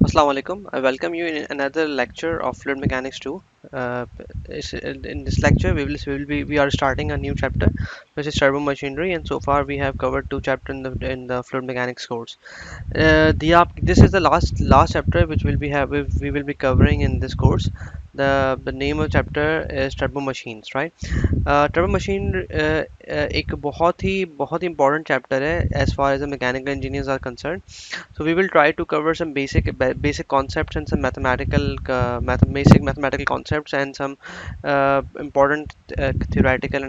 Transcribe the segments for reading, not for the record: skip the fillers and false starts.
Assalamu alaikum. I welcome you in another lecture of Fluid Mechanics 2. Uh, in this lecture, we are starting a new chapter, which is turbo machinery, and so far we have covered two chapters in the fluid mechanics course. This is the last chapter which we will be covering in this course. The name of chapter is turbo machines, right? Turbo machine एक बहुत ही important chapter है as far as the mechanical engineers are concerned. So we will try to cover some basic concepts and some basic mathematical concepts and some important theoretical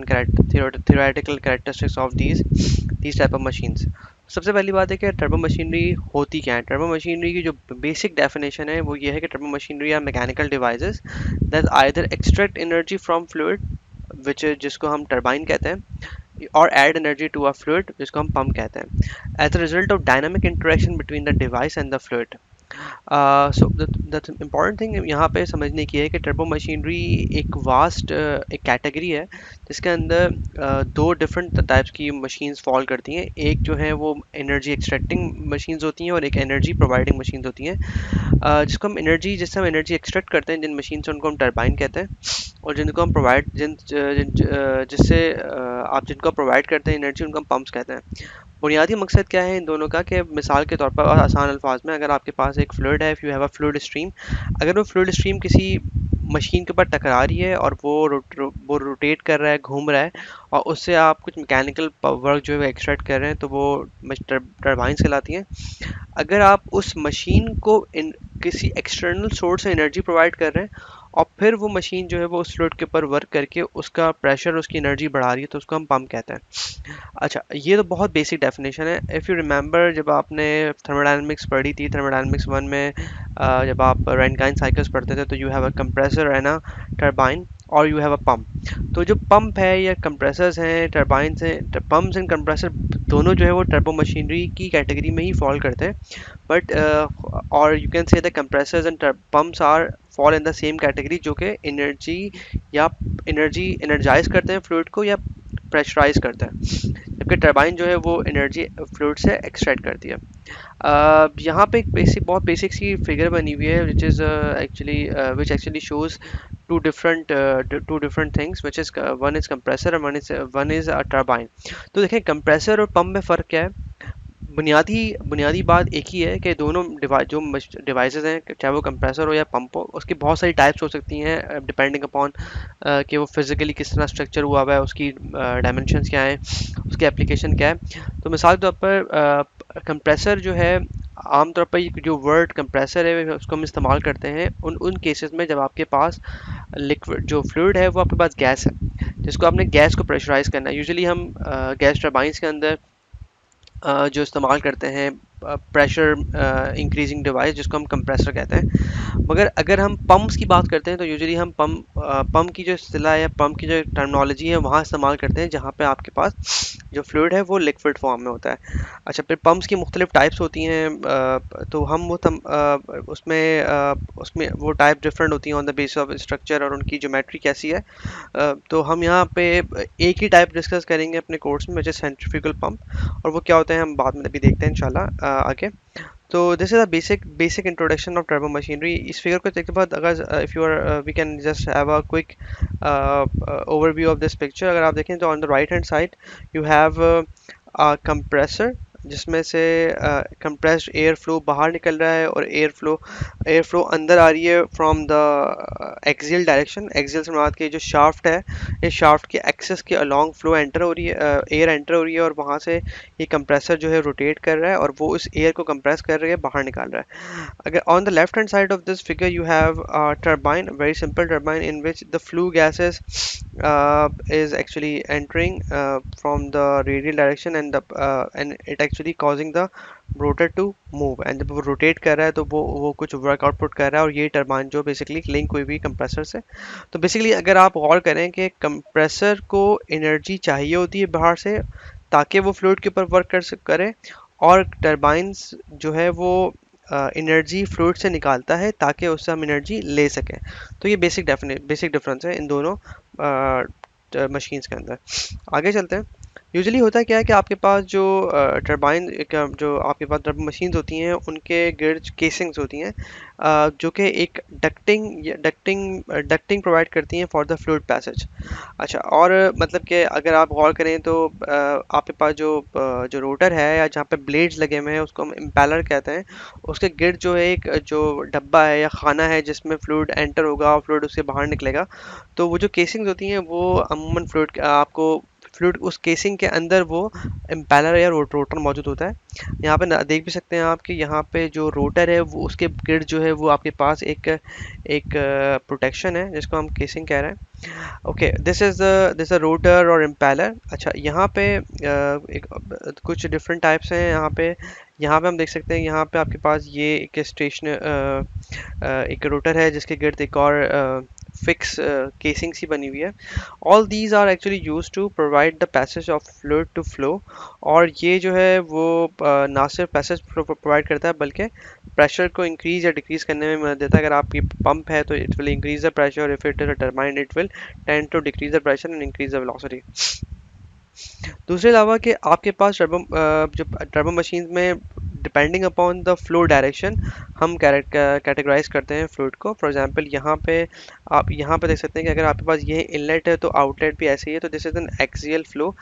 characteristics of these type of machines. सबसे पहली बात है कि turbo machinery होती क्या है। Turbo machinery की जो बेसिक डेफिनेशन है वो ये है कि turbo machinery are mechanical devices that either extract energy from fluid जिसको हम टर्बाइन कहते हैं और add energy to a fluid जिसको हम पंप कहते हैं as a result of dynamic interaction between the device and the fluid. So the important thing यहाँ पे समझने की है कि टर्बो मशीनरी एक वास्ट एक कैटेगरी है जिसके अंदर दो डिफरेंट टाइप्स की मशीन्स फॉल करती हैं। एक जो है वो एनर्जी एक्सट्रैक्टिंग मशीन्स होती हैं और एक एनर्जी प्रोवाइडिंग मशीन्स होती हैं। जिससे हम एनर्जी एक्सट्रैक्ट करते हैं जिन मशीन से उनको हम टर्बाइन कहते हैं और जिनको हम प्रोवाइड जिन जिससे आप जिनको प्रोवाइड करते हैं एनर्जी उनको हम पंप्स कहते हैं। बुनियादी मकसद क्या है इन दोनों का कि मिसाल के तौर पर और आसान अल्फाज में अगर आपके पास एक फ्लूइड है, if you have a fluid stream, अगर वो फ्लूइड स्ट्रीम किसी मशीन के ऊपर टकरा रही है और वो रोटेट कर रहा है, घूम रहा है और उससे आप कुछ मैकेनिकल वर्क जो है एक्सट्रैक्ट कर रहे हैं तो वो टर्बाइंस कहलाती हैं। अगर आप उस मशीन को किसी एक्सटर्नल सोर्स से एनर्जी प्रोवाइड कर रहे हैं और फिर वो मशीन जो है वो उस फ्लूइड के ऊपर वर्क करके उसका प्रेशर उसकी एनर्जी बढ़ा रही है तो उसको हम पंप कहते हैं। अच्छा, ये तो बहुत बेसिक डेफिनेशन है। इफ़ यू रिमेंबर जब आपने थर्मोडायनामिक्स पढ़ी थी, थर्मोडायनामिक्स 1 में जब आप रैनकाइन साइकिल्स पढ़ते थे तो you have a compressor and a turbine और यू हैव अ पंप। तो जो पंप है या कंप्रेसर्स हैं, टरबाइंस हैं, पंप्स एंड कंप्रेसर दोनों जो है वो टर्बो मशीनरी की कैटेगरी में ही फॉल करते हैं। बट और you can say the compressors and pumps are fall in the same category जो कि एनर्जी एनर्जाइज करते हैं फ्लूइड को या प्रेशराइज करते हैं, जबकि टरबाइन जो है वो एनर्जी फ्लूइड से एक्सट्रैक्ट करती है। यहाँ पे एक बहुत बेसिक सी फिगर बनी हुई है which actually shows two different things which is one is compressor and one is a turbine। तो देखें कंप्रेसर और पंप में फ़र्क क्या है। बुनियादी बुनियादी बात एक ही है कि दोनों डिवाइसेस हैं, चाहे वो कंप्रेसर हो या पंप हो, उसकी बहुत सारी टाइप्स हो सकती हैं डिपेंडिंग अपॉन कि वो फिजिकली किस तरह स्ट्रक्चर हुआ हुआ है, उसकी डायमेंशंस क्या हैं, उसकी एप्लीकेशन क्या है। तो मिसाल के तौर पर कंप्रेसर जो है, आमतौर पर जो वर्ड कंप्रेसर है उसको हम इस्तेमाल करते हैं उन उन केसेस में जब आपके पास लिक्विड जो फ्लूइड है वो आपके पास गैस है जिसको आपने गैस को प्रेशराइज करना है। यूजुअली हम गैस टर्बाइंस के अंदर जो इस्तेमाल करते हैं प्रेशर इंक्रीजिंग डिवाइस जिसको हम कंप्रेसर कहते हैं। मगर अगर हम पंप्स की बात करते हैं तो यूजुअली हम पंप की जो इस्तिलाह है, पंप की जो टर्मिनोलॉजी है वहाँ इस्तेमाल करते हैं जहाँ पे आपके पास जो फ्लूइड है वो लिक्विड फॉर्म में होता है। अच्छा, फिर पंप्स की मुख्तलिफ टाइप्स होती हैं, तो हम वो उसमें वो टाइप डिफरेंट होती हैं on the basis of structure और उनकी ज्योमेट्री कैसी है। तो हम यहाँ पे एक ही टाइप डिस्कस करेंगे अपने कोर्स में, जैसे सेंट्रीफ्यूगल पंप, और वो क्या होते हैं हम बाद में अभी देखते हैं इंशाल्लाह आगे। तो this is a basic introduction of turbo machinery. इस फिगर को देखने के बाद अगर if you are we can just have a quick overview of this picture. अगर आप देखें तो on the right hand side you have a compressor जिसमें से कंप्रेस्ड एयर फ्लो बाहर निकल रहा है और एयर फ्लो अंदर आ रही है from the axial direction. Axial से मुराद के जो शाफ्ट है, इस शाफ्ट के एक्सेस के अलोंग फ्लो एंटर हो रही है, एयर एंटर हो रही है और वहाँ से ये कंप्रेसर जो है रोटेट कर रहा है और वो उस एयर को कंप्रेस कर रही है, बाहर निकाल रहा है। अगर on the left hand side of this figure you have turbine, very simple turbine in which the flu gases is actually entering from the radial direction and it actually causing the rotor to move, and जब वो rotate कर रहा है तो वो कुछ work output कर रहा है और ये टरबाइन जो बेसिकली लिंक हुई हुई कंप्रेसर से। तो बेसिकली अगर आप गौर करें कि कंप्रेसर को एनर्जी चाहिए होती है बाहर से ताकि वो फ्लूइड के ऊपर वर्क करे, और टरबाइंस जो है वो एनर्जी फ्लूइड से निकालता है ताकि उससे हम एनर्जी ले सकें। तो ये बेसिक डिफरेंस है इन दोनों मशीन्स के अंदर। आगे चलते हैं। यूजुअली होता क्या है कि आपके पास जो टरबाइन जो आपके पास टर्बो मशीन्स होती हैं उनके गिर्ज केसिंग्स होती हैं, जो कि एक डक्टिंग प्रोवाइड करती हैं फॉर द फ्लूइड पैसेज। अच्छा, और मतलब कि अगर आप गौर करें तो आपके पास जो रोटर है या जहाँ पे ब्लेड्स लगे हुए हैं उसको हम इम्पेलर कहते हैं। उसके गिर्द जो है एक जो डब्बा है या खाना है जिसमें फ्लूइड एंटर होगा और फ्लूइड उससे बाहर निकलेगा। तो वो जो केसिंग्स होती हैं वो अमूमन फ्लूइड आपको फ्लूइड उस केसिंग के अंदर वो इम्पेलर या रोटर मौजूद होता है। यहाँ पे देख भी सकते हैं आप कि यहाँ पे जो रोटर है वो उसके गिर्द जो है वो आपके पास एक एक प्रोटेक्शन है जिसको हम केसिंग कह रहे हैं। ओके, दिस अ रोटर और इम्पेलर। अच्छा, यहाँ पे कुछ डिफरेंट टाइप्स हैं। यहाँ पे हम देख सकते हैं, यहाँ पे आपके पास ये एक एक रोटर है जिसके गिर्द एक और फिक्स केसिंग सी बनी हुई है। All these are actually use to provide the passage of fluid to flow. और ये जो है वो ना सिर्फ पैसेज प्रोवाइड करता है बल्कि प्रेशर को इंक्रीज या डिक्रीज करने में मदद देता है। अगर आपकी पंप है तो it will increase the pressure, if it is a turbine it will tend to decrease the pressure and increase the velocity. दूसरे अलावा कि आपके पास जो टर्बो मशीन में depending upon the flow direction हम कैटेगराइज करते हैं फ्लूइड को। फॉर एग्जांपल यहाँ पे आप यहाँ पे देख सकते हैं कि अगर आपके पास ये इनलेट है तो आउटलेट भी ऐसे ही है। तो this is an axial flow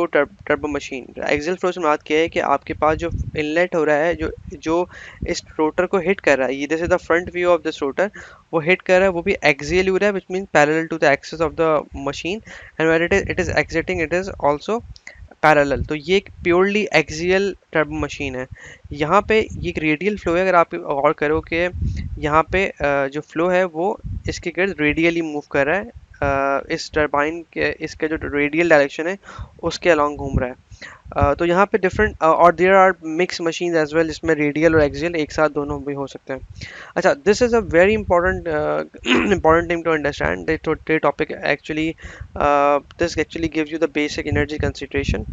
turbo machine. Axial flow से मुराद क्या है कि आपके पास जो इनलेट हो रहा है, जो जो इस रोटर को हिट कर रहा है, ये this is the front view of this rotor, वो हिट कर रहा है वो भी एक्सियल हो रहा है, which mean parallel to the axis of the machine. And where it is exiting it is also parallel. तो ये एक प्योरली एक्सियल टर्बो मशीन है। यहाँ पे ये एक रेडियल फ्लो है। अगर आप गौर करो कि यहाँ पे जो फ्लो है वो इसके गिर्द रेडियली मूव कर रहा है, इस टरबाइन के इसका जो रेडियल डायरेक्शन है उसके अलॉन्ग घूम रहा है। तो यहाँ पे डिफरेंट और there are mix machine as well जिसमें रेडियल और एक्सियल एक साथ दोनों भी हो सकते हैं। अच्छा, this is a very important important thing to understand. The topic actually this actually gives you the basic energy consideration।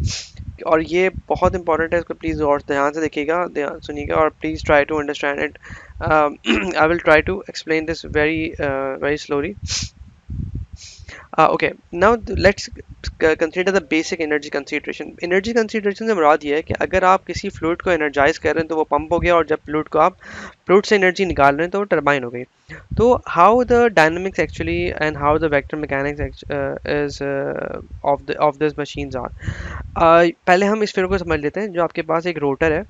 और ये बहुत इंपॉर्टेंट है, इसको प्लीज़ और ध्यान से देखिएगा, ध्यान सुनिएगा और please try to understand it. I will try to explain this very slowly. Okay, now let's consider the basic energy consideration। Energy consideration से मुराद ये है कि अगर आप किसी फ्लूइड को एनर्जाइज कर रहे हैं तो वो पंप हो गया, और जब फ्लूइड से एनर्जी निकाल रहे हैं तो वो टरबाइन हो गई। तो how the dynamics actually and how the vector mechanics is of this machines are. पहले हम इस फिगर को समझ लेते हैं। जो आपके पास एक रोटर है,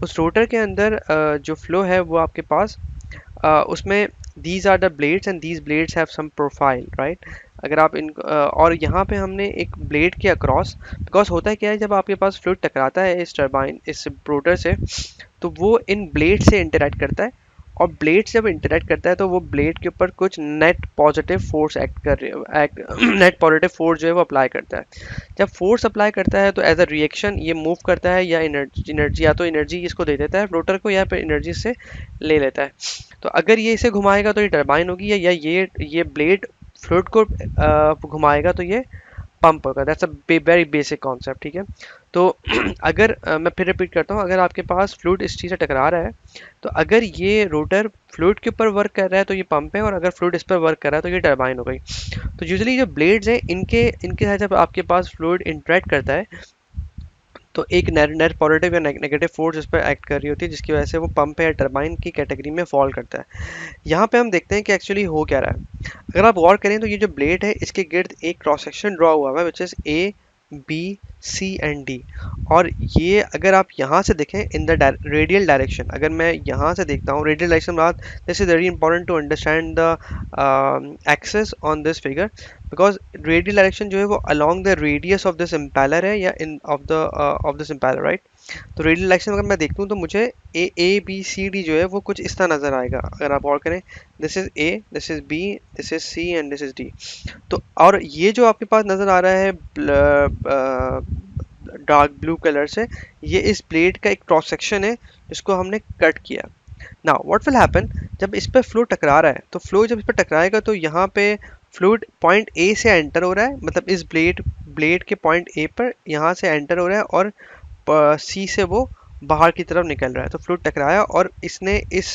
उस रोटर के अंदर जो फ्लो है वो आपके पास उसमें these are the blades and these blades have some profile, right? अगर आप और यहाँ पे हमने एक ब्लेड के अक्रॉस, बिकॉज होता है क्या है जब आपके पास फ्लूइड टकराता है इस रोटर से, तो वो इन ब्लेड से इंटरेक्ट करता है, और ब्लेड जब इंटरेक्ट करता है तो वो ब्लेड के ऊपर कुछ net positive force net positive force जो है वो अप्लाई करता है। जब फोर्स अप्लाई करता है तो एज अ रिएक्शन ये मूव करता है, या एनर्जी या तो एनर्जी इसको दे देता है रोटर को, या फिर एनर्जी से ले लेता है। तो अगर ये इसे घुमाएगा तो ये टरबाइन होगी, या ये ब्लेड फ्लूइड को घुमाएगा तो ये पंप होगा। That's a very basic concept, ठीक है। तो अगर मैं फिर रिपीट करता हूँ, अगर आपके पास फ्लूइड इस चीज़ से टकरा रहा है तो अगर ये रोटर फ्लूइड के ऊपर वर्क कर रहा है तो ये पंप है, और अगर फ्लूइड इस पर वर्क कर रहा है तो ये टरबाइन हो गई। तो यूजुअली जो ब्लेड्स हैं इनके साथ जब आपके पास फ्लूइड इंटरेक्ट करता है तो एक नेट पॉजिटिव या नेगेटिव फोर्स इस पर एक्ट कर रही होती है, जिसकी वजह से वो पंप या टरबाइन की कैटेगरी में फॉल करता है। यहाँ पे हम देखते हैं कि एक्चुअली हो क्या रहा है। अगर आप गौर करें तो ये जो ब्लेड है इसके गिर्द एक क्रॉस सेक्शन ड्रॉ हुआ है which is A B C and D. और ये अगर आप यहाँ से देखें इन द रेडियल डायरेक्शन, अगर मैं यहाँ से देखता हूँ रेडियल डायरेक्शन बाद, this is very important to understand the axes on this figure, because radial direction जो है वो along the radius of this impeller है, या in of this impeller, right. तो रेडियल डायरेक्शन अगर मैं देखता हूँ तो मुझे ए बी सी डी जो है वो कुछ इस तरह नज़र आएगा। अगर आप गौर करें, this is A, this is B, this is C and this is D. तो और ये जो आपके पास नज़र आ रहा है डार्क ब्लू कलर से, ये इस प्लेट का एक क्रॉस सेक्शन है जिसको हमने कट किया। नाउ व्हाट विल हैपन, जब इस पर फ्लो टकरा रहा है तो फ्लो जब इस पर टकराएगा तो यहाँ पे फ्लूइड पॉइंट ए से एंटर हो रहा है, मतलब इस ब्लेड के पॉइंट ए पर यहाँ से एंटर हो रहा है, और सी से वो बाहर की तरफ निकल रहा है, तो फ्लूइड टकराया और इसने इस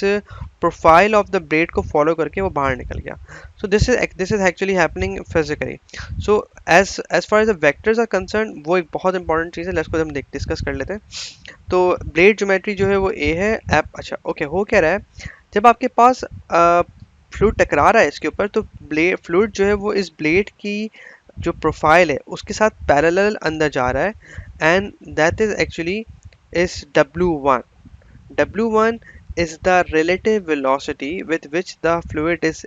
प्रोफाइल ऑफ द ब्लेड को फॉलो करके वो बाहर निकल गया. So this is actually happening physically. So as far as the vectors are concern, वो एक बहुत इंपॉर्टेंट चीज़ है, लेट्स को हम डिस्कस कर लेते हैं. तो ब्लेड ज्योमेट्री जो है वो ए है. अच्छा ओके, हो क्या रहा है, जब आपके पास फ्लूइड टकरा रहा है इसके ऊपर, तो ब्लेड फ्लूइड जो है वो इस ब्लेड की जो प्रोफाइल है उसके साथ पैरेलल अंदर जा रहा है, and that is actually is W1. W1 is the relative velocity with which the fluid is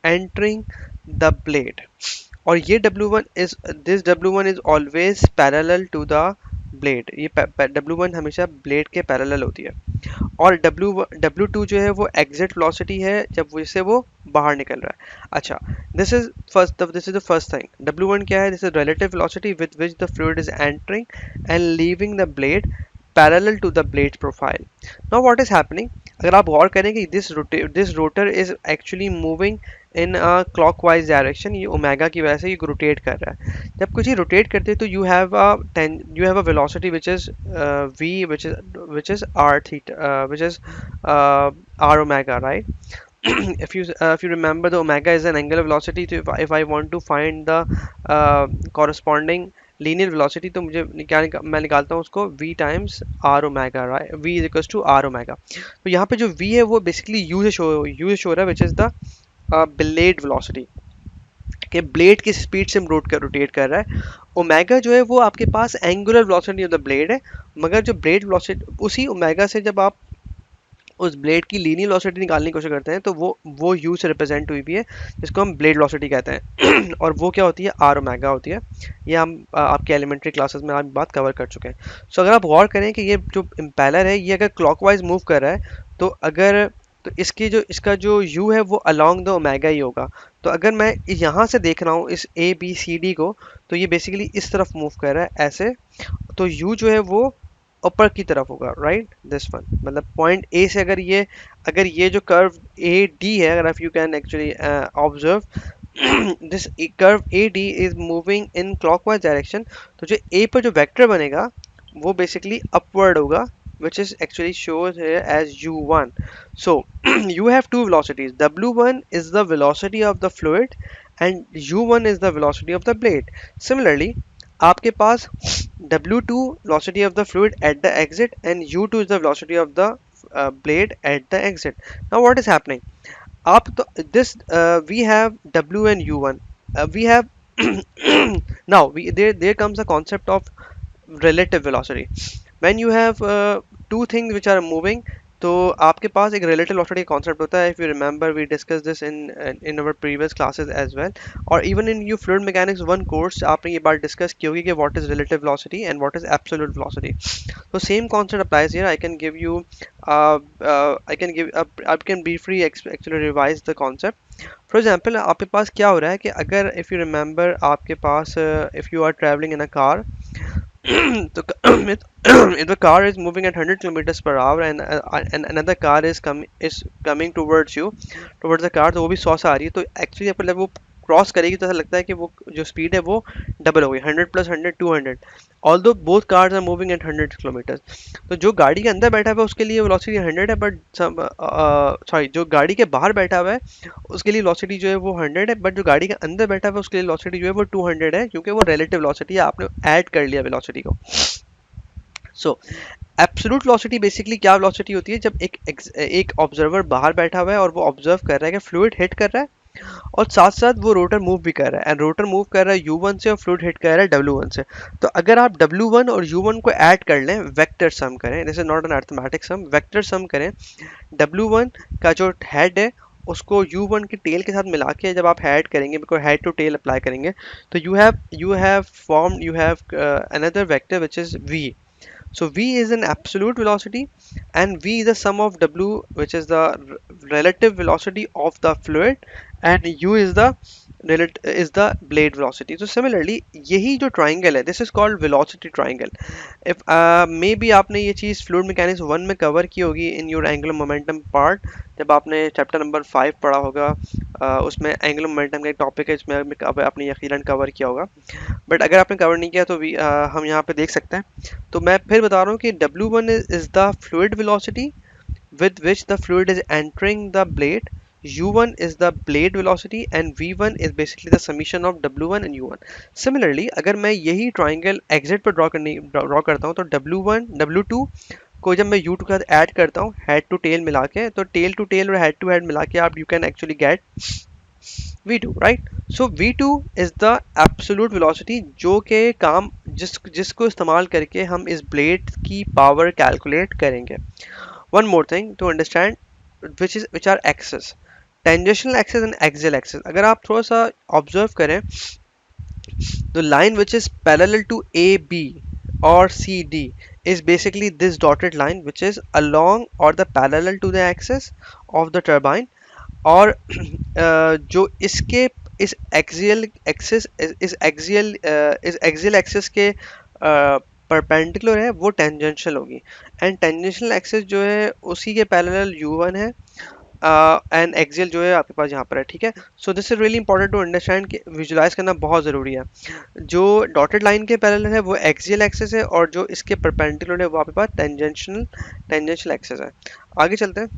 entering the blade. और ये W1 is this W1 is always parallel to the blade. ये W1 हमेशा blade के parallel होती है. और W2 जो है वो एग्जिट वेलोसिटी है जब से वो बाहर निकल रहा है. अच्छा, this is the first thing. W1 क्या है? This is relative velocity with which the fluid is entering and leaving the blade parallel to the blade profile. Now what is happening? अगर आप गौर करें कि this rotor is actually moving in a clockwise direction, ये omega की वजह से ये रोटेट कर रहा है. जब कुछ ये रोटेट करते हैं तो you have a velocity which is v, which is r theta, which is r omega, right? If you remember, the omega is an angular velocity. So if I want to find the corresponding linear velocity, तो मुझे मैं निकालता हूँ उसको v times r omega, right? v is equal to r omega. तो यहाँ पे जो v है वो बेसिकली u से शो रहा है, which is the blade velocity के ब्लेड की स्पीड से रोटेट कर रहा है. ओमेगा जो है वो आपके पास angular velocity of the blade है, मगर जो ब्लेड वेलोसिटी उसी ओमेगा से जब आप उस ब्लेड की लीनियर वेलोसिटी निकालने की कोशिश करते हैं तो वो u से रिप्रेजेंट हुई भी है, जिसको हम ब्लेड वेलोसिटी कहते हैं. और वो क्या होती है? r ओमेगा होती है. ये हम आपके एलिमेंट्री क्लासेस में आप बात कवर कर चुके हैं. सो अगर आप गौर करें कि ये जो इम्पेलर है ये अगर क्लॉकवाइज मूव कर रहा है, तो इसका जो u है वो अलोंग द ओमेगा ही होगा. तो अगर मैं यहाँ से देख रहा हूँ इस ए बी सी डी को, तो ये बेसिकली इस तरफ मूव कर रहा है ऐसे. तो u जो है वो ऊपर की तरफ होगा, राइट? दिस वन, मतलब पॉइंट ए से अगर ये जो कर्व ए डी है, अगर you can actually observe this curve A D is moving in clockwise direction, तो जो ए पर जो वेक्टर बनेगा वो बेसिकली अपवर्ड होगा, which is actually shows here as u1. So you have two velocities. W1 is the velocity of the fluid and u1 is the velocity of the blade. Similarly, आपके पास W2 velocity of the fluid at the exit and U2 is the velocity of the blade at the exit. Now what is happening? आप तो this we have W and U1. We have now there comes a concept of relative velocity. When you have two things which are moving, तो आपके पास एक relative velocity concept होता है. If you remember, we discussed this in our previous classes as well, or even in your fluid mechanics one course आपने ये बात discuss की होगी कि what is relative velocity and what is absolute velocity. So same concept applies here. I can give you I can briefly actually revise the concept. For example, आपके पास क्या हो रहा है कि अगर if you remember आपके पास if you are traveling in a car, so if the car is moving at 100 kilometers per hour and another car is coming towards you, towards the car, तो वो भी 100 से आ रही है, तो एक्चुअली आपको जब वो क्रॉस करेगी तो ऐसा लगता है कि वो जो स्पीड है वो डबल हो गई, 100 plus 100 200. Although both cars are moving at 100 kilometre. तो जो गाड़ी के अंदर बैठा हुआ है उसके लिए वेलोसिटी 100 है, बट सॉरी जो गाड़ी के बाहर बैठा हुआ है उसके लिए वेलोसिटी जो है वो 100 है, बट जो गाड़ी के अंदर बैठा हुआ है उसके लिए वेलोसिटी जो है वो 200 है, क्योंकि वो रिलेटिव वेलोसिटी है, आपने ऐड कर लिया वेलोसिटी को. सो एब्सोल्यूट वेलोसिटी बेसिकली क्या वेलोसिटी होती है? जब एक ऑब्जर्वर बाहर बैठा हुआ है और वो ऑब्जर्व कर रहा है कि फ्लूइड हिट कर रहा है और साथ साथ वो रोटर मूव भी कर रहा है, एंड रोटर मूव कर रहा है U1 से और फ्लूइड हिट कर रहा है W1 से. तो अगर आप W1 और U1 को ऐड कर लें, वेक्टर सम करें, this is not an arithmetic sum, vector sum करें, W1 का जो हेड है उसको U1 की टेल के साथ मिला के जब आप हेड करेंगे, because head to tail apply करेंगे, तो you have another vector which is V. So V is an absolute velocity and V is the sum of W, which is the relative velocity of the fluid, and U is the is the blade velocity. So similarly यही जो triangle है, this is called velocity triangle. If maybe आपने ये चीज़ fluid mechanics 1 में cover की होगी in your angular momentum part, जब आपने चैप्टर नंबर 5 पढ़ा होगा, उसमें एंगुलर मोमेंटम का एक टॉपिक है इसमें आपने यकीनन कवर किया होगा, बट अगर आपने कवर नहीं किया तो हम यहाँ पे देख सकते हैं। तो मैं फिर बता रहा हूँ कि W1 is the fluid velocity with which the fluid is entering the blade. U1 is the blade velocity and V1 is basically the summation of W1 and U1. Similarly, अगर मैं यही triangle exit पर draw करता हूँ तो W1 W2 को जब मैं U2 के साथ ऐड करता हूँ हेड टू टेल मिला के, तो टेल टू टेल और हेड टू हेड मिला के आप you can actually get V2, right? So V2 is the absolute velocity जो के काम जिसको इस्तेमाल करके हम इस ब्लेड की पावर कैलकुलेट करेंगे। One more thing to understand, which are axes, tangential axis and axial axis. अगर आप थोड़ा सा ऑब्जर्व करें, the line which is parallel to AB or CD is basically this dotted line which is along or the parallel to the axis of the turbine, और जो इसके इस axial axis इस एक्सियल एक्सिस के perpendicular है वो tangential होगी, and tangential axis जो है उसी के पैरेलल U1 है, एंड एक्सियल जो है आपके पास यहाँ पर है, ठीक है। So this is really important to understand कि विजुलाइज करना बहुत ज़रूरी है। जो डॉटेड लाइन के पैरेलल है वो एक्सियल एक्सिस है और जो इसके परपेंडिकुलर है वो आपके पास टेंजेंशियल एक्सिस है। आगे चलते हैं।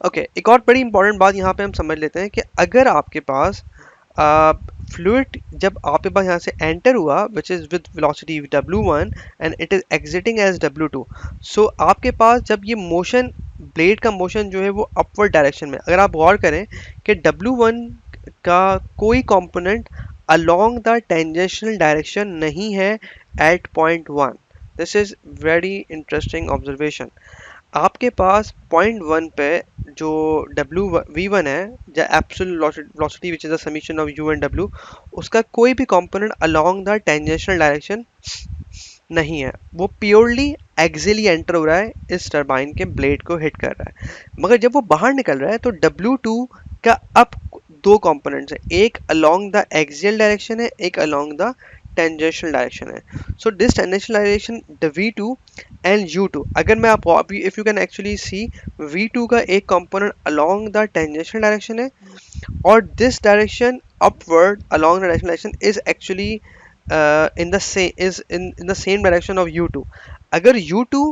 ओके, एक और बड़ी इंपॉर्टेंट बात यहाँ पे हम समझ लेते हैं कि अगर आपके पास फ्लूइड जब आपके पास यहाँ से एंटर हुआ which is with velocity W1 and it is exiting as W2, so आपके पास जब ये मोशन ब्लेड का मोशन जो है वो अपवर्ड डायरेक्शन में, अगर आप गौर करें कि W1 का कोई component along the tangential direction नहीं है at point 1। This is very interesting observation. आपके पास पॉइंट 1 पे जो V1 है, जो absolute velocity which is the summation of U and W, उसका कोई भी component along the tangential direction नहीं है, वो प्योरली एक्सियली एंटर हो रहा है, इस टरबाइन के ब्लेड को हिट कर रहा है। मगर जब वो बाहर निकल रहा है तो W2 का अब दो कंपोनेंट्स हैं, एक अलोंग द एक्सियल डायरेक्शन है, एक अलोंग द टेंजेंशियल डायरेक्शन है। So this tangential direction V2 and U2, अगर मैं आपको if you can actually C, V2 का एक component along the tangential direction है और this direction upward along the direction is actually in the same is in the same direction of U2। अगर U2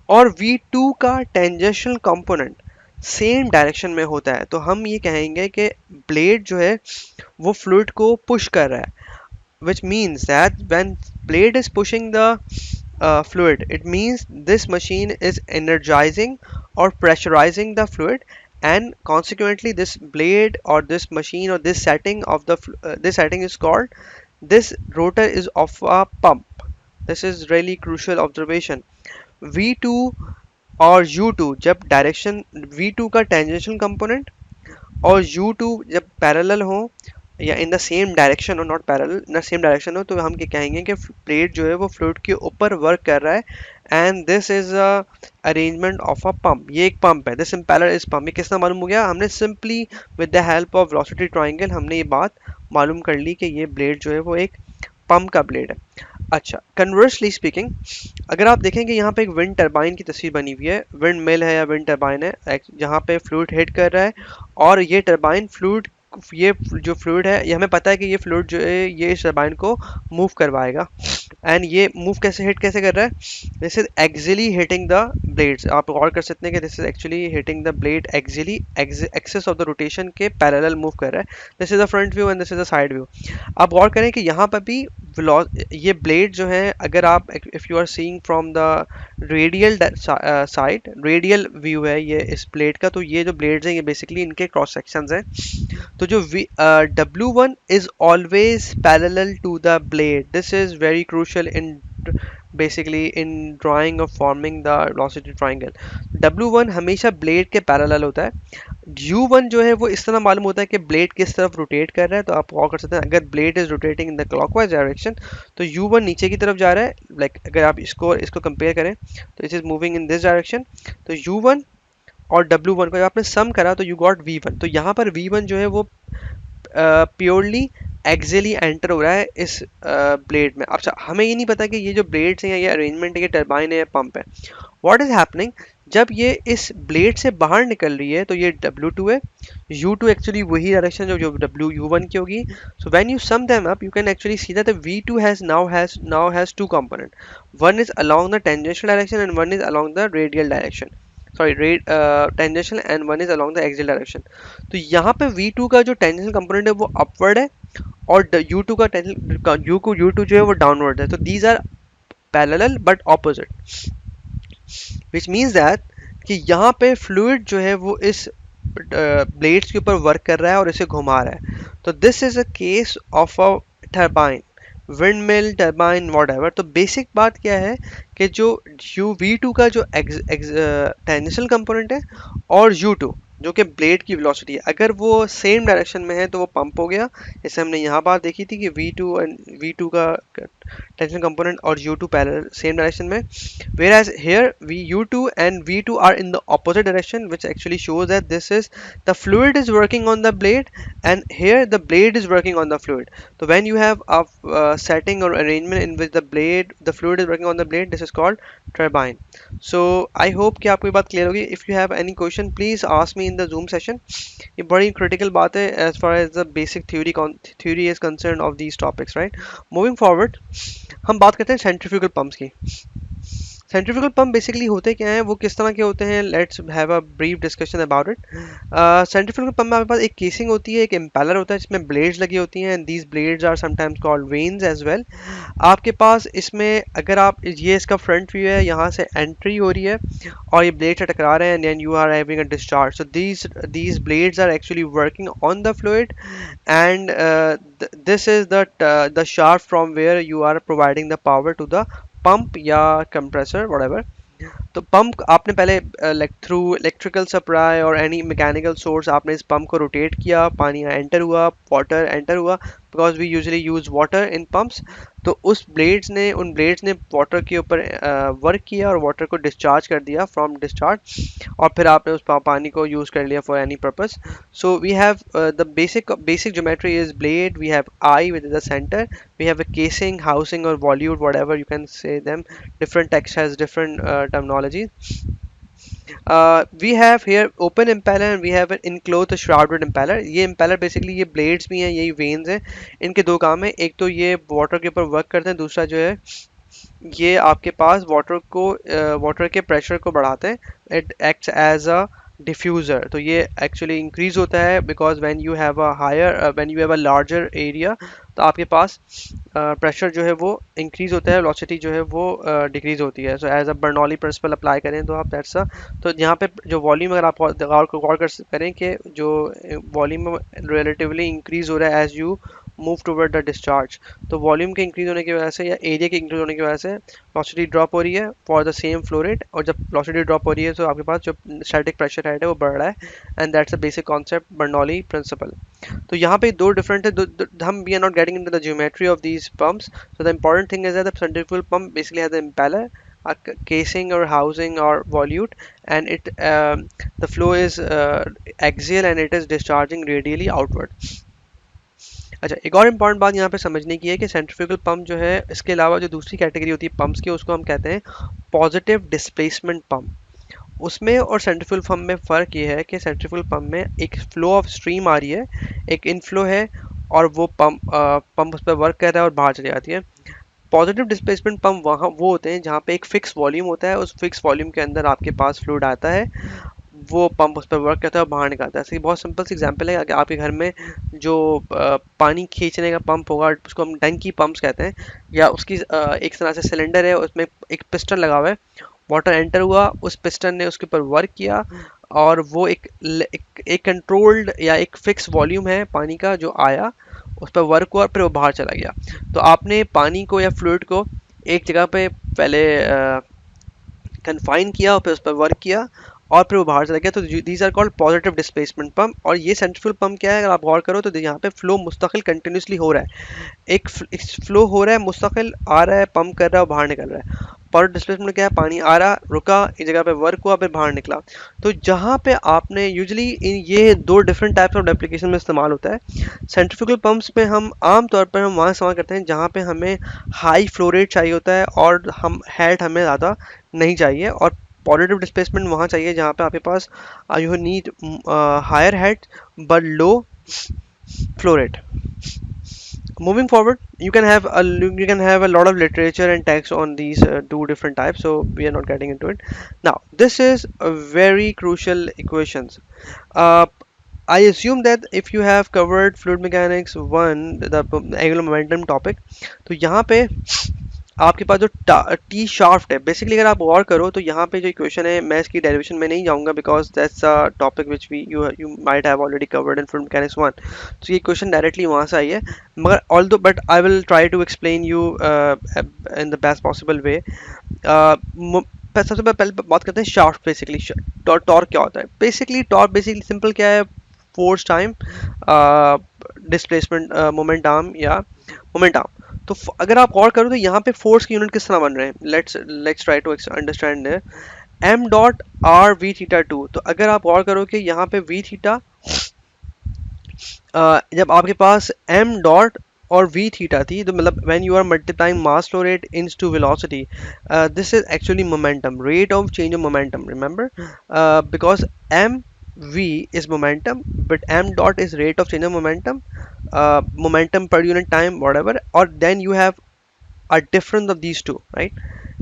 और V2 का tangential component same direction में होता है तो हम ये कहेंगे कि ब्लेड जो है वो फ्लूइड को पुश कर रहा है, which means that when blade is pushing the fluid, it means this machine is energizing or pressurizing the fluid, and consequently this blade or this machine or this setting of the this setting is called, this rotor is of a pump। this is really crucial observation। V2 और U2 जब direction V2 का tangential component और U2 जब parallel हो या इन the same direction हो, not parallel, in the same direction हो, तो हम क्या कहेंगे कि प्लेट जो है वो फ्लूइड के ऊपर वर्क कर रहा है, and this is a arrangement of a pump. ये एक पंप है, दिस इम्पेलर इज पंप। ये किसना मालूम हो गया? हमने simply with the help of velocity triangle हमने ये बात मालूम कर ली कि ये ब्लेड जो है वो एक पंप का ब्लेड है। अच्छा, कन्वर्सली स्पीकिंग, अगर आप देखेंगे यहाँ पे एक विंड टरबाइन की तस्वीर बनी हुई है, विंड मिल है या विंड टरबाइन है जहाँ पे फ्लूइड हिट कर रहा है, और ये टरबाइन फ्लूइड, ये जो फ्लूइड है, ये हमें पता है कि ये फ्लूइड जो है ये इस टरबाइन को मूव करवाएगा, एंड ये मूव कैसे कर रहा है? This is axially hitting the blades. आप गौर कर सकते हैं कि this is actually hitting the blade axially, axis of the rotation के पैरेलल मूव कर रहा है। This is the front view and this is the side view. आप गौर करें कि यहाँ पर भी ये ब्लेड जो है, अगर आप if you are seeing from the radial side, radial view है ये इस ब्लेड का, तो ये जो ब्लेड्स हैं ये बेसिकली इनके क्रॉस सेक्शंस हैं। तो जो W1 is always parallel to the blade। This is very crucial in basically in drawing or forming the velocity triangle। W1 हमेशा ब्लेड के पैरेलल होता है। U1 जो है वो इस तरह मालूम होता है कि ब्लेड किस तरफ रोटेट कर रहा है, तो आप गौर कर सकते हैं अगर blade is rotating in the clockwise direction तो U1 नीचे की तरफ जा रहा है। लाइक अगर आप इसको कंपेयर करें तो it is moving in this direction, तो U1 और W1 को जब आपने सम करा तो यू गॉट V1। तो यहाँ पर V1 जो है वो प्योरली एक्सियली एंटर हो रहा है इस ब्लेड में। अच्छा, हमें ये नहीं पता कि ये जो ब्लेड्स हैं या ये अरेंजमेंट है, ये टरबाइन है या पंप है। व्हाट इज हैपनिंग, जब ये इस ब्लेड से बाहर निकल रही है तो ये W2 है, U2 एक्चुअली वही डायरेक्शन जो W U1 की होगी। So when you sum them up you can actually see that the V2 has two component, one is along the tangential direction and one is along the radial direction, sorry tangential, and one is along the axial direction. तो यहाँ पे V2 का जो tangential component है वो upward है और U2 का U2 जो है वो डाउनवर्ड है। तो these are parallel but opposite, which means that कि यहाँ पे फ्लूइड जो है वो इस ब्लेड्स के ऊपर वर्क कर रहा है और इसे घुमा रहा है। तो this is a case of a turbine, wind mill, turbine, what ever. तो बेसिक बात क्या है कि जो V2 का जो टेंजेंशियल कंपोनेंट है और U2 जो कि ब्लेड की वेलोसिटी है, अगर वो सेम डायरेक्शन में है तो वो पंप हो गया। जैसे हमने यहाँ बात देखी थी कि V2 का टेंशन कंपोनेंट और U2 पैरेलल सेम डायरेक्शन में, whereas here U2 and V2 are in the opposite direction, which actually shows that this is the fluid is working on the blade and here the blade is working on the fluid. So when you have a setting or arrangement in which the fluid is working on the blade, this is called turbine. So I hope कि आपको ये बात clear होगी. If you have any question please ask me in the Zoom session. ये बड़ी critical बात है as far as the basic theory is concerned of these topics, right? Moving forward, हम बात करते हैं सेंट्रीफ्यूगल पंप्स की। सेंट्रीफ्यूगल पंप बेसिकली होते क्या हैं, वो किस तरह के होते हैं, let's have a brief discussion about it. Centrifugal pump में आपके पास एक केसिंग होती है, एक इम्पेलर होता है जिसमें ब्लेड्स लगी होती हैं, and these blades are sometimes called vanes as well. आपके पास इसमें अगर आप ये इसका फ्रंट व्यू है, यहाँ से एंट्री हो रही है और ये ब्लेड से टकरा रहे हैं and then you are having a discharge. So these blades are actually working on the fluid and this is the shaft from where you are providing the power to the pump या compressor whatever। तो pump आपने पहले through electrical supply और any mechanical source आपने इस pump को rotate किया, पानी एंटर हुआ, वाटर एंटर हुआ, because we usually use water in pumps. तो उन ब्लेड्स ने वाटर के ऊपर वर्क किया और वाटर को डिस्चार्ज कर दिया फ्रॉम डिस्चार्ज, और फिर आपने उस पानी को यूज़ कर लिया for any purpose. So we have the basic geometry is blade, we have eye with the center, we have a casing, housing or volute, whatever you can say them, different text has different terminology. We have here open impeller and we have an enclosed shrouded impeller। ये impeller basically ये blades भी हैं, यही veins हैं। इनके दो काम है, एक तो ये water के ऊपर वर्क करते हैं, दूसरा जो है ये आपके पास वाटर के प्रेशर को बढ़ाते हैं। It acts as a diffuser. तो ये एक्चुअली इंक्रीज होता है because when you have a larger area तो आपके पास प्रेशर जो है वो इंक्रीज होता है, वेलोसिटी जो है वो डिक्रीज होती है। So as a Bernoulli principle apply करें तो आप दैट्स अ, तो यहाँ पे जो वॉल्यूम अगर आप गौर करें कि जो वॉल्यूम रिलेटिवली इंक्रीज हो रहा है as you move toward the discharge, तो वॉल्यूम के इंक्रीज होने की वजह से या एरिया के इंक्रीज होने की वजह से वेलोसिटी ड्रॉप हो रही है for the same flow rate, और जब वेलोसिटी ड्रॉप हो रही है तो आपके पास जो स्टैटिक प्रेशर हेड है वो बढ़ रहा है, and that's a basic concept Bernoulli principle. तो यहाँ पे दो डिफरेंट है, हम we are not getting into the geometry of these pumps. So the important thing is that the centrifugal pump basically has the impeller, a casing or housing or volute, and the flow is axial and it is discharging radially outward। अच्छा, एक और important बात यहाँ पे समझने की है कि सेंट्रीफ्यूगल पंप जो है, इसके अलावा जो दूसरी कैटेगरी होती है पंप्स की, उसको हम कहते हैं पॉजिटिव डिस्प्लेसमेंट पंप। उसमें और सेंट्रीफ्यूगल पंप में फ़र्क ये है कि सेंट्रीफ्यूगल पंप में एक फ्लो ऑफ स्ट्रीम आ रही है, एक इनफ्लो है, और वो पंप उस पर वर्क कर रहा है और बाहर चली जाती है। पॉजिटिव डिस्प्लेसमेंट पंप वहाँ वो होते हैं जहाँ पे एक फिक्स वॉल्यूम होता है, उस फिक्स वॉल्यूम के अंदर आपके पास फ्लूइड आता है, वो पंप उस पर वर्क करता है और बाहर निकालता है। ऐसे बहुत सिंपल सी एग्जांपल है कि आपके घर में जो पानी खींचने का पंप होगा, उसको हम टंकी पंप्स कहते हैं, या उसकी एक तरह से सिलेंडर है, उसमें एक पिस्टन लगा हुआ है, वाटर एंटर हुआ, उस पिस्टन ने उसके ऊपर वर्क किया और वो एक कंट्रोल्ड या एक फिक्स वॉल्यूम है पानी का जो आया, उस पर वर्क हुआ और फिर वो बाहर चला गया। तो आपने पानी को या फ्लूइड को एक जगह पे पहले कन्फाइन किया और फिर उस पर वर्क किया और फिर वो बाहर चला गया। तो these are called positive displacement pump. और ये सेंट्रीफ्यूगल पंप क्या है, अगर आप गौर करो तो यहाँ पे फ्लो मुस्तकिल कंटिन्यूसली हो रहा है, एक फ्लो हो रहा है, मुस्तकिल आ रहा है, पंप कर रहा है और बाहर निकल रहा है। पावर डिस्प्लेसमेंट क्या है, पानी आ रहा रुका एक जगह पे वर्क हुआ फिर बाहर निकला। तो जहाँ पे आपने यूजुअली इन ये दो डिफरेंट टाइप्स ऑफ एप्लीकेशन में इस्तेमाल होता है। सेंट्रीफ्यूगल पंप्स में हम आम तौर पर हम वहाँ इस्तेमाल करते हैं जहाँ पे हमें हाई फ्लो रेट चाहिए होता है और हम हेड हमें ज़्यादा नहीं चाहिए, और पॉजिटिव डिस्प्लेसमेंट वहाँ चाहिए जहाँ पे आपके पास you need higher head but low flow rate. Moving forward, you can have a lot of literature and text on these two different types, so we are not getting into it now. This is a very crucial equations. uh, I assume that if you have covered fluid mechanics 1, the angular momentum topic, तो यहाँ पे आपके पास जो T shaft है, basically अगर आप गौर करो तो यहाँ पे जो इक्वेशन है, मैं इसकी डेरिवेशन में नहीं जाऊंगा because that's a topic which we you might have already covered in fluid mechanics 1। तो ये इक्वेशन डायरेक्टली वहाँ से आई है, मगर although but I will try to explain you in the best possible way. सबसे पहले बात करते हैं शाफ्ट। बेसिकली टॉर्क क्या होता है? बेसिकली टॉर्क बेसिकली सिंपल क्या है, force time displacement moment arm या मोमेंट आर्म। तो अगर आप गौर करो तो यहाँ पे फोर्स की यूनिट किस तरह बन रहे हैं, let's try to understand m dot r v theta two. तो अगर आप गौर करो कि यहाँ पे वी थीटा जब आपके पास एम डॉट और v थीटा थी, तो मतलब when you are multiplying mass flow rate into velocity, this is actually momentum, rate of change of momentum, remember, because m v is momentum but m dot is rate of change of momentum, momentum per unit time whatever, or then you have a difference of these two, right?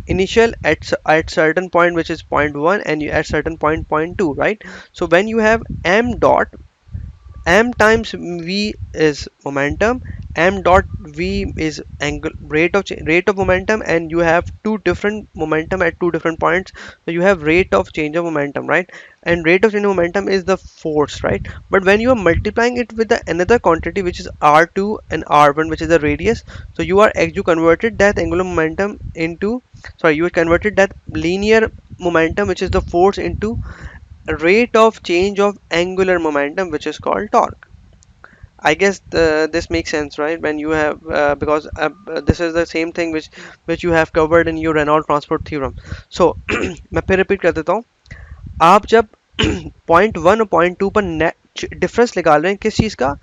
Initial at certain point which is point 1 and you at certain point 2, right? So when you have m dot, m times v is momentum, m dot v is angle rate of momentum, and you have two different momentum at two different points, so you have rate of change of momentum, right? And rate of change of momentum is the force, right? But when you are multiplying it with the another quantity which is r2 and r1 which is the radius, so you converted that angular momentum into, sorry, you converted that linear momentum which is the force into rate of change of angular momentum which is called torque. I guess this makes sense, right? When you have because this is the same thing which you have covered in your Reynolds transport theorem. So मैं फिर repeat कर देता हूँ। आप जब point 1 और point 2 पर difference निकाल रहे हैं किस चीज़ का,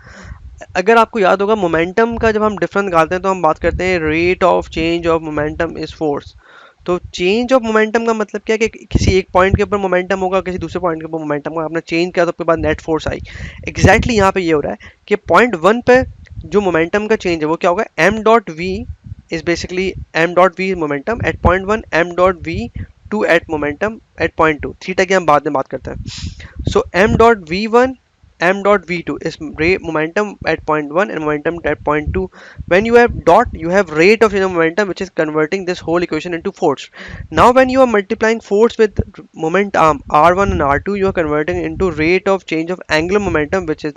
अगर आपको याद होगा मोमेंटम का जब हम डिफरेंस निकालते हैं तो हम बात करते हैं rate of change of momentum is force. तो चेंज ऑफ मोमेंटम का मतलब क्या है कि किसी एक पॉइंट के ऊपर मोमेंटम होगा, किसी दूसरे पॉइंट के ऊपर मोमेंटम होगा, आपने चेंज किया तो उसके बाद नेट फोर्स आई। एग्जैक्टली यहाँ पे ये हो रहा है कि पॉइंट 1 पे जो मोमेंटम का चेंज है वो क्या होगा, M dot V is basically M dot V momentum at point 1, M dot V two at momentum at point 2। Theta की हम बाद में बात करते हैं। So M dot V one m dot v2 is momentum at point 1 and momentum at point 2. When you have dot, you have rate of change of momentum which is converting this whole equation into force. Now when you are multiplying force with moment arm r1 and r2, you are converting into rate of change of angular momentum which is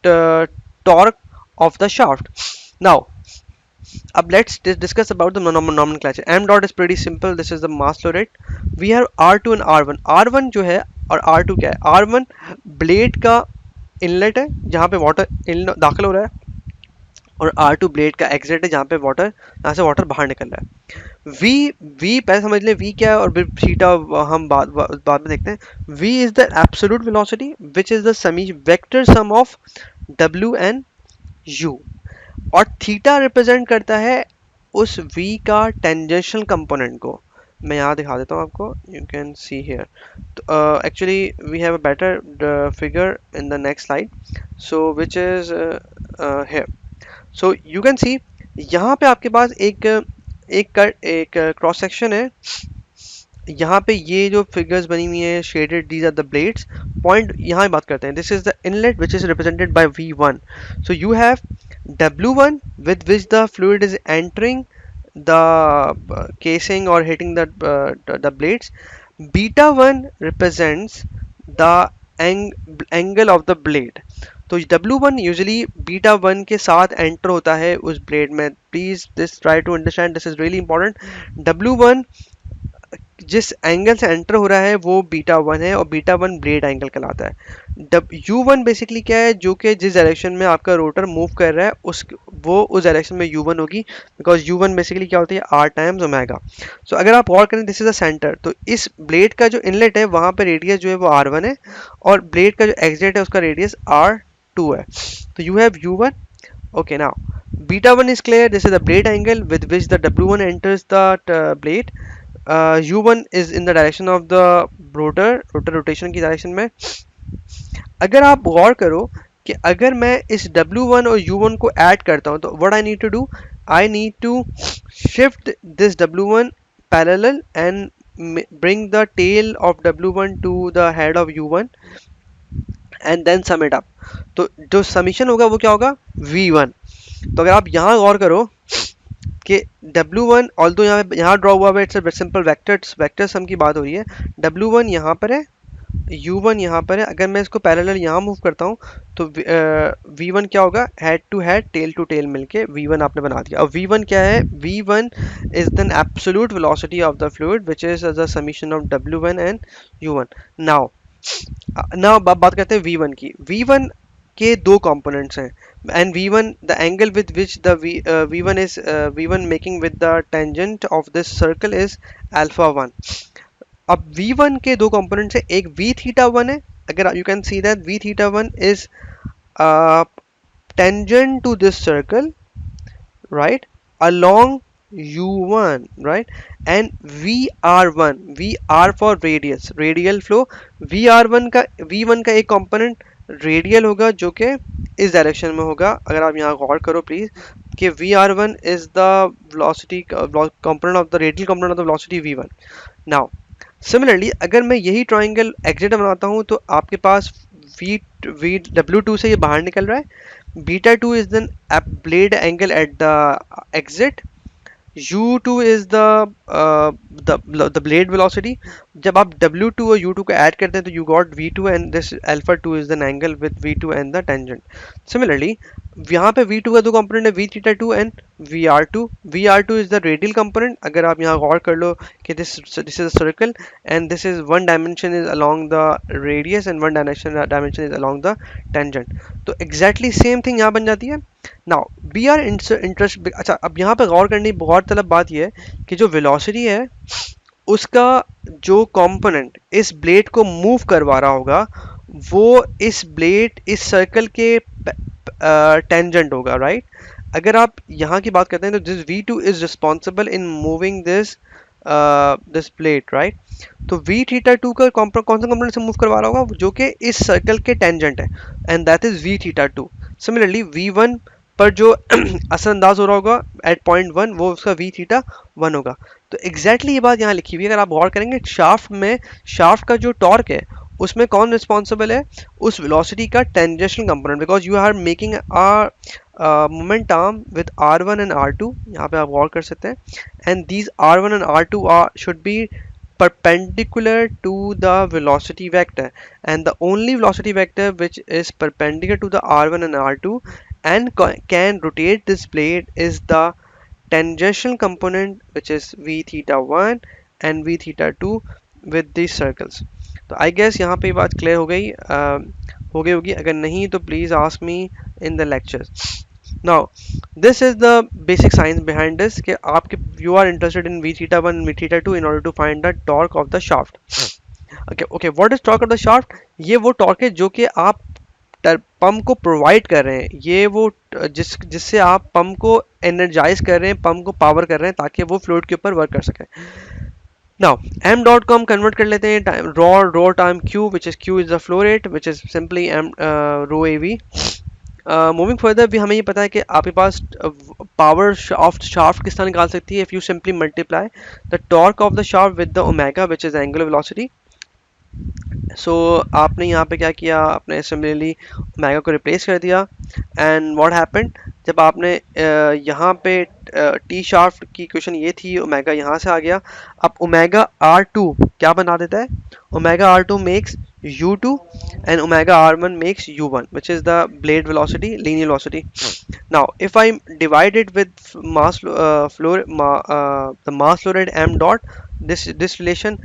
the torque of the shaft. Now अब let's discuss about the nomenclature. M dot is pretty simple. This is the mass flow rate. We have R2 and R1. R1 जो है और R2 क्या है? R1 blade का inlet है जहाँ पे वाटर दाखिल हो रहा है, और R2 ब्लेड का एग्जिट है जहाँ पे वाटर, यहाँ से वाटर बाहर निकल रहा है। V पहले समझ लें V क्या है और फिर थीटा हम बाद में देखते हैं। V is the absolute velocity which is the semi vector sum of W and U, और थीटा रिप्रेजेंट करता है उस v का टेंजेंशियल कंपोनेंट को। मैं यहाँ दिखा देता हूँ आपको, यू कैन सी हियर। तो actually we have a better figure in the next slide, so which is here. So you can see यहाँ पे आपके पास एक क्रॉस सेक्शन है। यहाँ पे ये जो फिगर्स बनी हुई है shaded, these are the blades. Point यहाँ बात करते हैं, this is the inlet which is represented by V1. सो यू हैव W1 with which the fluid is entering the casing or hitting the blades. Beta 1 represents the angle of the blade. तो W1 usually beta 1 के साथ enter होता है उस blade में। Please this try to understand, this is really important. W1 जिस angle से enter हो रहा है वो बीटा वन है, और बीटा वन ब्लेड एंगल कहलाता है। यू वन बेसिकली क्या है, जो कि जिस डायरेक्शन में आपका रोटर मूव कर रहा है उस डायरेक्शन में यू वन होगी, बिकॉज यू वन बेसिकली क्या होती है, आर टाइम्स ओमेगा। सो अगर आप गौर करें, दिस इज अ सेंटर, तो इस ब्लेड का जो इनलेट है वहां पे रेडियस जो है वो आर वन है, और ब्लेड का जो एग्जिट है उसका रेडियस आर टू है। तो you have you one. Okay, now beta 1 is clear. This is the blade angle with which the W1 enters the blade. U1 is in the direction of the rotor rotation की direction में। अगर आप गौर करो कि अगर मैं इस W1 और U1 को ऐड करता हूं, तो what I need to do, I need to shift this W1 parallel and bring the tail of W1 to the head of U1 and then sum it up. तो जो summation होगा वो क्या होगा, V1। तो अगर आप यहाँ गौर करो कि W1 ऑल्दो यहाँ ड्रॉ हुआ है, it's a simple vector sum की बात हो रही है। W1 यहाँ पर है, U1 यहाँ पर है। अगर मैं इसको पैरेलल यहाँ मूव करता हूँ तो V1 क्या होगा, head to head tail to tail मिलके V1 आपने बना दिया। और V1 क्या है, V1 is the absolute velocity of the fluid which is the summation of W1 and U1। Now बात करते हैं V1 की। V1 के दो कंपोनेंट्स हैं, and V1 the angle with which the V1 is V1 making with the tangent of this circle is alpha 1। अब V1 के दो कंपोनेंट्स है, एक V थीटा 1 है। अगर you can see that V theta 1 is tangent to this circle, right, along u1, right, and vr1, vr for radius, radial flow, vr1 का v1 का एक कंपोनेंट रेडियल होगा जो कि इस डायरेक्शन में होगा। अगर आप यहाँ गौर करो प्लीज कि vr1 is the velocity component of the radial component of the velocity v1। now similarly अगर मैं यही ट्राइंगल एग्जिट बनाता हूँ तो आपके पास v w2 से ये बाहर निकल रहा है, beta 2 is then a blade angle at the exit, u2 is the blade velocity। जब आप w2 और u2 को ऐड करते हैं तो you got v2 and this alpha 2 is an angle with v2 and the tangent। similarly यहाँ पे v2 का दो कंपोनेंट है, v theta 2 and vr2। vr2 is the radial component। अगर आप यहाँ गौर कर लो कि this is a circle and this is one dimension is along the radius and one dimension is along the tangent, तो exactly same thing यहाँ बन जाती है। Now B R interest. अच्छा, अब यहाँ पे गौर करने की बहुत तलब बात यह है कि जो वेलोसिटी है उसका जो कंपोनेंट इस ब्लेड को मूव करवा रहा होगा वो इस ब्लेड इस सर्कल के टेंजेंट होगा, राइट। अगर आप यहाँ की बात करते हैं तो this V2 is responsible in moving this this blade, right. तो V थीटा 2 का कौन सा कंपोनेंट से मूव करवा रहा होगा, जो कि इस सर्कल के टेंजेंट है, and that is V theta 2। Similarly V1 पर जो असरअंदाज हो रहा होगा एट पॉइंट 1 वो उसका V थीटा 1 होगा। तो एग्जैक्टली ये बात यहाँ लिखी हुई है। अगर आप गौर करेंगे शाफ्ट में, शाफ्ट का जो टॉर्क है उसमें कौन रिस्पॉन्सिबल है, उस वेलोसिटी का tangential component, because you are making moment arm with R1 and R2। यहाँ पे आप गौर कर सकते हैं, and these R1 and R2 should be perpendicular to the velocity vector, and the only velocity vector which is perpendicular to the R1 and R2 and can rotate this blade is the tangential component which is V theta 1 and V theta 2 with these circles। तो I guess यहाँ पे बात clear हो गई होगी। अगर नहीं तो please ask me in the lectures। Now this is the basic science behind this कि आपके you are interested in V theta 1 and V theta 2 in order to find the torque of the shaft। okay, what is torque of the shaft? ये वो torque है जो कि आप pump को provide कर रहे हैं, ये वो जिससे आप पंप को एनर्जाइज कर रहे हैं, पंप को पावर कर रहे हैं ताकि वो फ्लूइड के ऊपर वर्क कर सके। नाउ m डॉट को हम कन्वर्ट कर लेते हैं रो time q, which is q is the flow rate which is simply m rho av। Moving further भी हमें ये पता है कि आपके पास पावर ऑफ शाफ्ट किस तरह निकाल सकती है, if you simply multiply the torque of the shaft with the omega which is angular velocity. So आपने यहाँ पे क्या किया, आपने सिमिलरली ओमेगा को रिप्लेस कर दिया, एंड व्हाट हैपेंड, जब आपने यहाँ पे टी शाफ्ट की इक्वेशन ये थी, ओमेगा यहाँ से आ गया। अब ओमेगा R2 क्या बना देता है, omega R2 makes u2 and omega r1 makes u1 which is the blade velocity, linear velocity। now if I divide it with the mass flow rate m dot, this relation,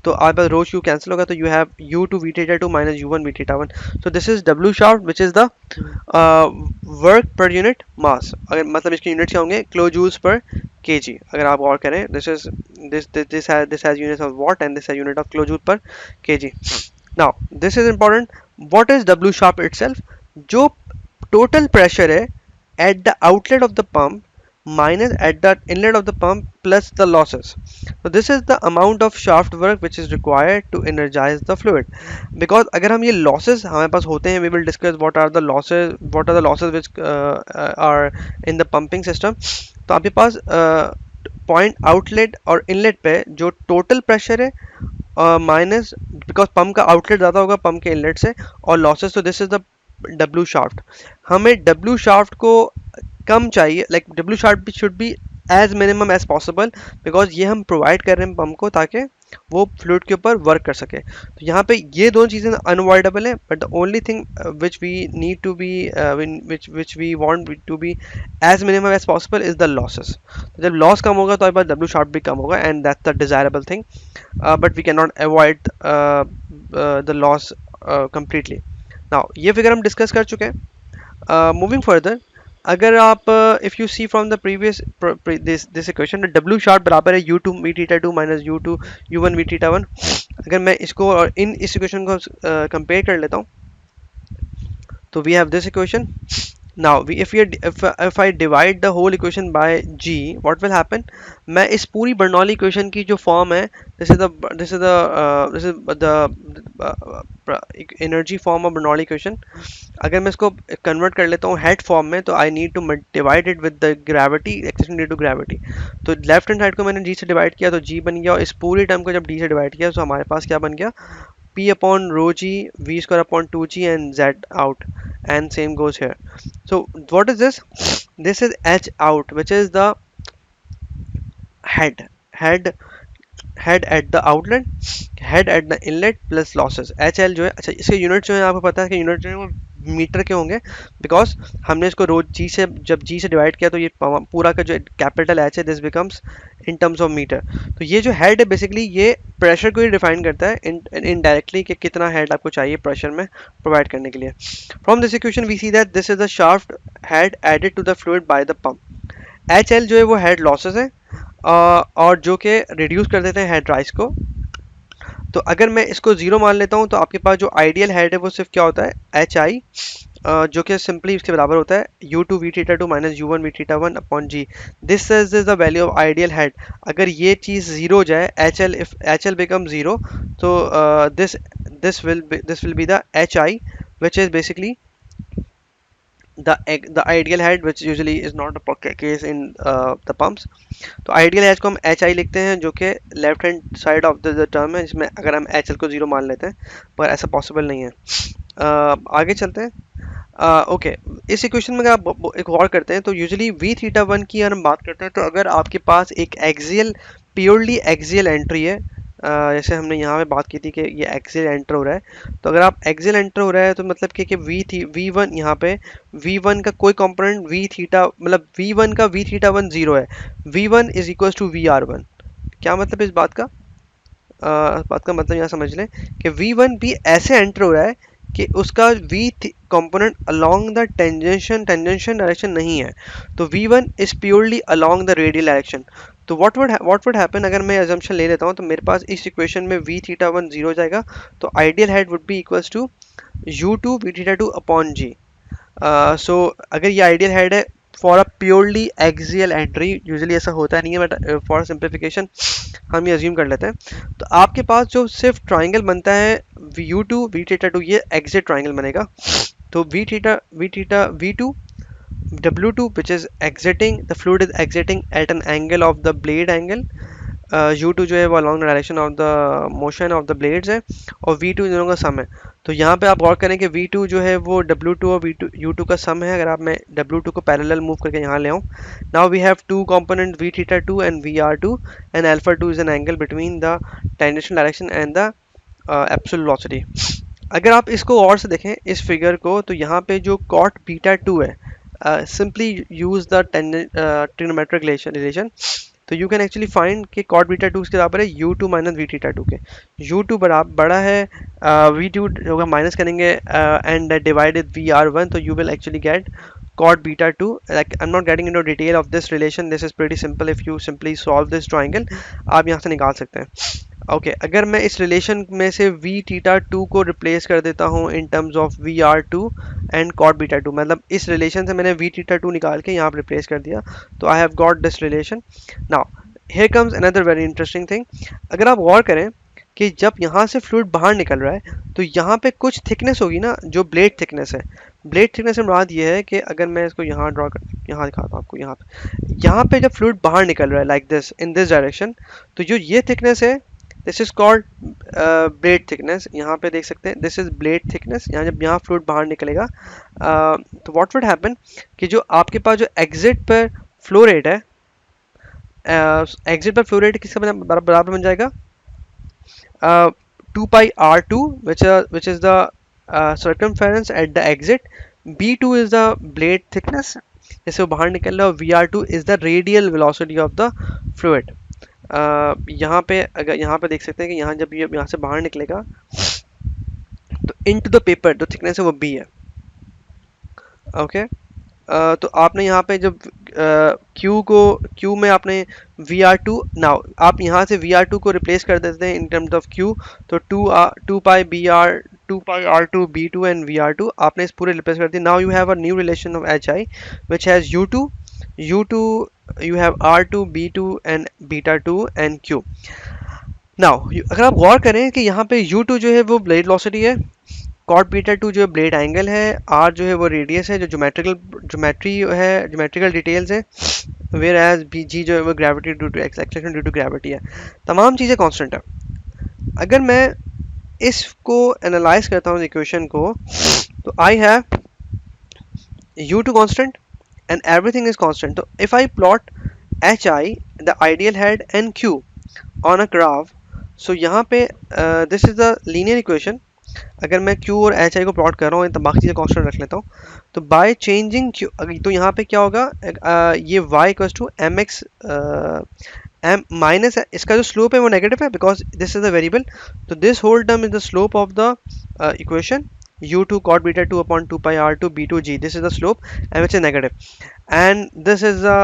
तो आप रो Q cancel होगा, तो you have you two we theta two minus you one we theta one. So this is W shaft which is the work per unit mass. अगर मतलब इसके units क्या होंगे, kilo joules per KG. अगर आप गौर करें, this has unit of what and this has unit of kilo joule पर KG. Now this is important. What is W shaft itself? जो टोटल प्रेशर है at the outlet of the pump minus at the inlet of the pump plus the losses. So this is the amount of shaft work which is required to energize the fluid. Because अगर हम ये losses हमारे पास होते हैं, we will discuss what are the losses which are in the pumping system. तो आपके पास point outlet और इनलेट पे जो टोटल प्रेशर है माइनस, बिकॉज पंप का आउटलेट ज़्यादा होगा पंप के इनलेट से, और लॉसेस. तो this is the W shaft. हमें डब्ल्यू शाफ्ट को कम चाहिए, like W shaft should be as minimum as possible, because ये हम प्रोवाइड कर रहे हैं पंप को ताकि वो फ्लूइड के ऊपर वर्क कर सके. तो यहाँ पे ये दोनों चीज़ें अनअवॉइडेबल है, but the only thing which we need to be which we want to be as minimum as possible is the losses. जब लॉस कम होगा तो आपके पास डब्ल्यू शाफ्ट भी कम होगा, and that's the desirable thing, but we can not avoid the loss completely. Now ये फिगर हम डिस्कस कर चुके हैं. मूविंग फर्दर, अगर आप if you see from the previous this equation, W shaft बराबर है you two we theta two minus u two u one we theta one. अगर मैं इसको और इस इक्वेशन को कंपेयर कर लेता हूँ, तो we have this equation. Now if I divide the whole equation by g, what will happen? मैं इस पूरी बर्नौली इक्वेशन की जो फॉर्म है, energy form of Bernoulli equation. अगर मैं इसको कन्वर्ट कर लेता हूँ हेड फॉर्म में, तो I need to divide it with the gravity, acceleration due to gravity. तो लेफ्ट हैंड साइड को मैंने g से डिवाइड किया तो g बन गया, और इस पूरी टर्म को जब d से डिवाइड किया तो हमारे पास क्या बन गया, p upon rho g v square upon 2g and z out, and same goes here. So what is this? This is h out, which is the head head head at the outlet, head at the inlet plus losses. HL जो है, अच्छा इसके unit जो है आपको पता है कि यूनिट जो है वो मीटर के होंगे, बिकॉज हमने इसको रो जी से जब जी से डिवाइड किया तो ये पूरा का जो कैपिटल एच है this becomes in terms of meter. तो ये जो हेड है बेसिकली ये प्रेशर को ही डिफाइन करता है इनडायरेक्टली कि कितना हेड आपको चाहिए प्रेशर में प्रोवाइड करने के लिए. From this equation we see that this is the shaft head added to the fluid by the pump. H L जो है वो हेड लॉसेस है, और जो कि रिड्यूस कर देते हैं हेड राइज को. तो अगर मैं इसको जीरो मान लेता हूँ तो आपके पास जो आइडियल हेड है वो सिर्फ क्या होता है, एच आई, जो कि सिंपली इसके बराबर होता है you two we theta two minus you one we theta one upon G. This is the value of ideal head. अगर ये चीज़ जीरो हो जाए, H L, if H L become zero, तो this will be the H I which is basically the ideal head, which usually is not a case in the pumps. तो ideal H को हम H I लिखते हैं, जो कि left hand side of the term है, जिसमें अगर हम एच एल को जीरो मान लेते हैं, पर ऐसा पॉसिबल नहीं है. आगे चलते हैं. ओके, इस इक्वेशन में अगर आप एक और करते हैं तो यूजुअली वी थीटा वन की अगर हम बात करते हैं, तो अगर आपके पास एक एक्सियल, प्योरली एक्सियल एंट्री है, जैसे हमने यहाँ पे बात की थी कि ये एक्सियल एंटर हो रहा है, तो अगर आप एक्सियल एंटर हो रहा है तो मतलब कि वी वन यहाँ पे वी वन का कोई कंपोनेंट वी थीटा, मतलब वी वन का वी थीटा वन जीरो है, v one is equal to v are one. क्या मतलब इस बात का? बात का मतलब यहाँ समझ लें कि वी वन भी ऐसे एंटर हो रहा है कि उसका V component along the tangential direction नहीं है, तो V one is purely along the radial direction. तो व्हाट वुड हैपन, अगर मैं अजम्पशन ले लेता हूँ तो मेरे पास इस इक्वेशन में वी थीटा वन जीरो जाएगा, तो ideal head would be equals to U two we theta two upon G. So अगर ये आइडियल हेड है for a purely axial entry, usually ऐसा होता नहीं है, बट फॉर सिंप्लीफिकेशन हम ये अज्यूम कर लेते हैं. तो आपके पास जो सिर्फ ट्राइंगल बनता है you two we theta two, ये एक्सिट ट्राइंगल बनेगा. तो v two W2 which is exiting, the fluid is exiting at an angle of the blade angle. U2 जो है वो along the direction of the motion of the blades है, और V2 इन दोनों का सम है. तो यहाँ पे आप गौर करें कि V2 जो है वो W2 और V2 U2 का सम है. अगर आप मैं W2 को पैरेलल मूव करके यहाँ ले आऊँ, now we have two component V theta 2 and VR2, and alpha 2 is an angle between the tangential direction and the absolute velocity. अगर आप इसको और से देखें इस फिगर को, तो यहाँ पे जो cot बीटा 2 है, simply use the trigonometric relation. तो यू कैन एक्चुअली फाइंड कि कॉट बीटा टू इसके बराबर है you two minus V theta two के। यू टू बड़ा है वी टू होगा, माइनस करेंगे and divided V are one, तो you will actually get cot beta 2. Like I'm not getting into detail of this relation, this is pretty simple. If you simply solve this triangle आप यहाँ से निकाल सकते हैं। Okay अगर मैं इस रिलेशन में से v थीटा टू को रिप्लेस कर देता हूँ in terms of v r two and cot beta two, मतलब इस रिलेशन से मैंने v थीटा टू निकाल के यहाँ पर रिप्लेस कर दिया, तो I have got this relation. Now here comes another very interesting thing. अगर आप गौर करें कि जब यहाँ से फ्लूइड बाहर निकल रहा है तो यहाँ पे कुछ थिकनेस होगी ना, जो ब्लेड थिकनेस है। ब्लेड थिकनेस से मुराद ये है कि अगर मैं इसको यहाँ ड्रॉ कर, यहाँ दिखाता हूँ आपको, यहाँ पे जब फ्लूइड बाहर निकल रहा है like this in this direction, तो जो ये थिकनेस है this is called blade thickness. यहाँ पे देख सकते हैं दिस इज ब्लेड थिकनेस। यहाँ जब यहाँ फ्लूइड बाहर निकलेगा तो व्हाट वुड हैपन कि जो आपके पास जो एग्जिट पर फ्लो रेट है, एग्जिट पर फ्लो रेट किसका बराबर बन जाएगा 2 pi r2 which is the circumference at the exit, b2 is the blade thickness जैसे वो बाहर निकल रहा है, और vr2 is the radial velocity of the fluid। यहाँ पे अगर यहाँ पे देख सकते हैं कि यहाँ जब ये यहाँ से बाहर निकलेगा तो into the paper जो thickness है वो b है। ओके तो आपने यहाँ पे जब Q में आपने VR2, नाउ आप यहाँ से VR2 को रिप्लेस कर देते हैं इन टर्म्स ऑफ Q, तो 2 पाई R2 B2 एंड VR2 आपने इस पूरे रिप्लेस कर दिया। Now you have a new relation of HI which has U2 you have R2 B2 and beta 2 and Q। Now अगर आप गौर करें कि यहाँ पे U2 जो है वो ब्लेड वेलोसिटी है, कॉट बीटा टू जो है ब्लेड एंगल है, आर जो है वो रेडियस है, जो ज्योमेट्रिकल डिटेल्स है, वेयर एज बी जी जो है वो gravity due to acceleration due to gravity है। तमाम चीज़ें कांस्टेंट है। अगर मैं इसको एनालाइज करता हूँ इक्वेशन को, तो I have you two constant and everything is constant. तो if I plot H I the ideal head and Q on a graph, so यहाँ पे this is the linear equation. अगर मैं Q और HI को plot कर रहा हूँ, बाकी चीज़ें कांस्टेंट रख लेता हूँ, तो बाय चेंजिंग Q, तो यहाँ पे क्या होगा ये y equals to M X M minus, इसका जो स्लोप है वो नेगेटिव है because this is a variable, तो this whole term is the slope of the equation u2 cot beta 2 upon 2 pi r2 b2 g, this is the slope and which is negative, and this is the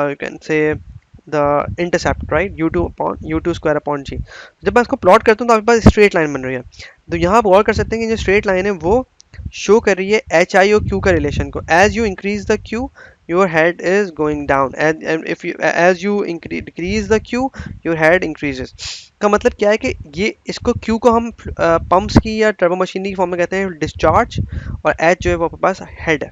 you can say the intercept, right, u2 square upon g। जब मैं इसको plot करता हूँ तो आपके पास straight line बन रही है। तो यहाँ आप गौर कर सकते हैं कि जो स्ट्रेट लाइन है वो शो कर रही है एच आई और क्यू का रिलेशन को। As you increase the Q your head is going down, and if you as you decrease the q your head increases। का मतलब क्या है कि ये इसको q को हम पंप्स की या टर्बो मशीनरी की फॉर्म में कहते हैं डिस्चार्ज, और h जो है वो अपने पास हेड है।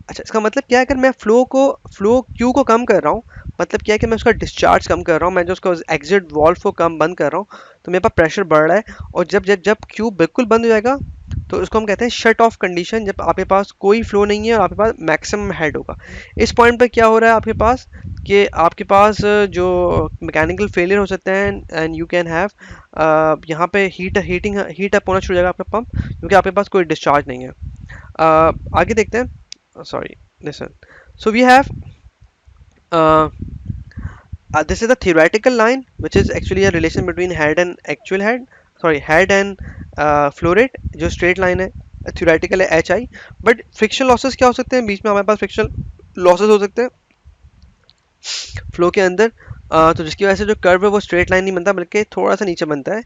अच्छा इसका मतलब क्या है, अगर मैं फ्लो क्यू को कम कर रहा हूँ, मतलब क्या है कि मैं उसका डिस्चार्ज कम कर रहा हूँ, मैं जो उसका एग्जिट वॉल्व को कम बंद कर रहा हूँ, तो मेरे पास प्रेशर बढ़ रहा है। और जब क्यू बिल्कुल बंद हो जाएगा तो उसको हम कहते हैं शट ऑफ कंडीशन, जब आपके पास कोई फ्लो नहीं है और आपके पास मैक्सिमम हेड होगा। इस पॉइंट पे क्या हो रहा है आपके पास कि आपके पास जो मैकेनिकल फेलियर हो सकते हैं, एंड यू कैन हैव यहाँ पे हीट अप होना शुरू हो जाएगा आपका पंप, क्योंकि आपके पास कोई डिस्चार्ज नहीं है। आगे देखते हैं, sorry, listen, so we have this is the theoretical line which is actually a relation between head and actual head, sorry, head and flow rate, जो straight line है theoretical है H I. But friction losses क्या हो सकते हैं, बीच में हमारे पास friction losses हो सकते हैं फ्लो के अंदर, तो जिसकी वजह से जो कर्व है वो स्ट्रेट लाइन नहीं बनता बल्कि थोड़ा सा नीचे बनता है।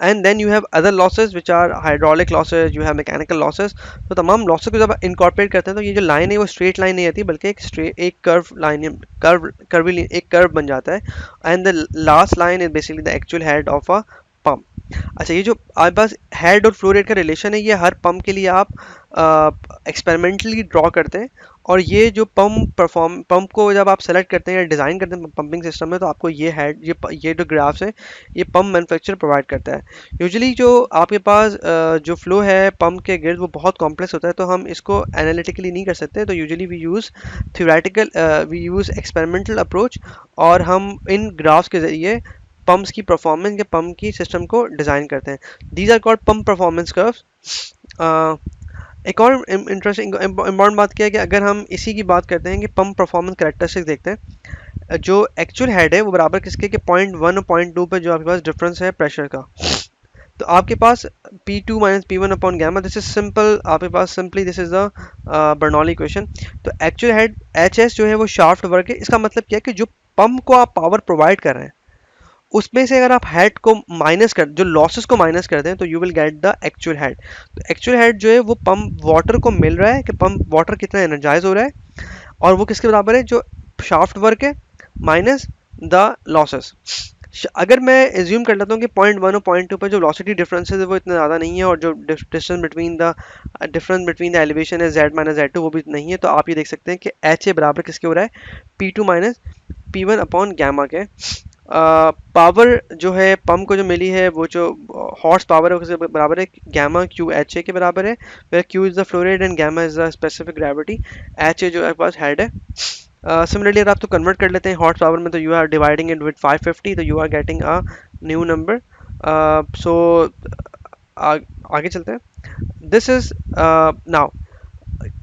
And then you have other losses which are hydraulic losses, you have mechanical losses. तो तमाम लॉसेस को जब इनकॉर्पोरेट करते हैं तो ये जो लाइन है वो स्ट्रेट लाइन नहीं आती बल्कि एक कर्व लाइन, एक कर्व बन जाता है। And the last line is basically the actual head of a pump. अच्छा ये जो आपके पास हेड और फ्लो रेट का रिलेशन है, ये हर पंप के लिए आप एक्सपेरिमेंटली ड्रॉ करते हैं, और ये जो पंप को जब आप सेलेक्ट करते हैं या डिज़ाइन करते हैं पंपिंग सिस्टम में, तो आपको ये हेड ये जो ग्राफ्स हैं ये पंप मैन्युफैक्चरर प्रोवाइड करता है। यूजुअली जो आपके पास जो फ्लो है पंप के गिर्द वो बहुत कॉम्प्लेक्स होता है, तो हम इसको एनालिटिकली नहीं कर सकते, तो usually we use experimental approach, और हम इन ग्राफ्स के ज़रिए पंप्स की परफॉर्मेंस या पंप की सिस्टम को डिज़ाइन करते हैं। These are called pump performance curves. एक और इंटरेस्टिंग इम्पॉर्टेंट बात क्या है कि अगर हम इसी की बात करते हैं कि पंप परफॉर्मेंस कैरेक्टरिस्टिक्स देखते हैं, जो एक्चुअल हेड है वो बराबर किसके कि .1 और .2 पे जो आपके पास डिफरेंस है प्रेशर का, तो आपके पास P2 minus P1 upon gamma, this is simple, आपके पास simply this is the Bernoulli equation. तो एक्चुअल हेड HS जो है वो शाफ्ट वर्क है, इसका मतलब क्या है कि जो पंप को आप पावर प्रोवाइड कर रहे हैं उसमें से अगर आप हेड को माइनस कर, जो लॉसेस को माइनस कर दें, तो you will get the actual head. तो एक्चुअल हेड जो है वो पंप वाटर को मिल रहा है कि पंप वाटर कितना एनर्जाइज हो रहा है, और वो किसके बराबर है, जो शाफ्ट वर्क है माइनस द लॉसेस। अगर मैं एज्यूम कर लेता हूँ कि .1 और .2 पर जो वेलोसिटी डिफरेंसेस है वो इतना ज़्यादा नहीं है, और जो डिफरेंस बिटवीन द एलिवेशन है Z माइनस Z2 वो भी नहीं है, तो आप ये देख सकते हैं कि HA बराबर किसके हो रहा है, P2 minus P1 upon gamma के। पावर जो है पंप को जो मिली है वो जो हॉर्स पावर है उसके बराबर है गैमा क्यू एच ए के बराबर है, where Q is the flow rate and gamma is the specific gravity. H A जो आपके पास हेड है। सिमिलरली अगर आप तो कन्वर्ट कर लेते हैं हॉर्स पावर में, तो you are dividing it with 550, तो you are getting a new number. So आगे चलते हैं। This is now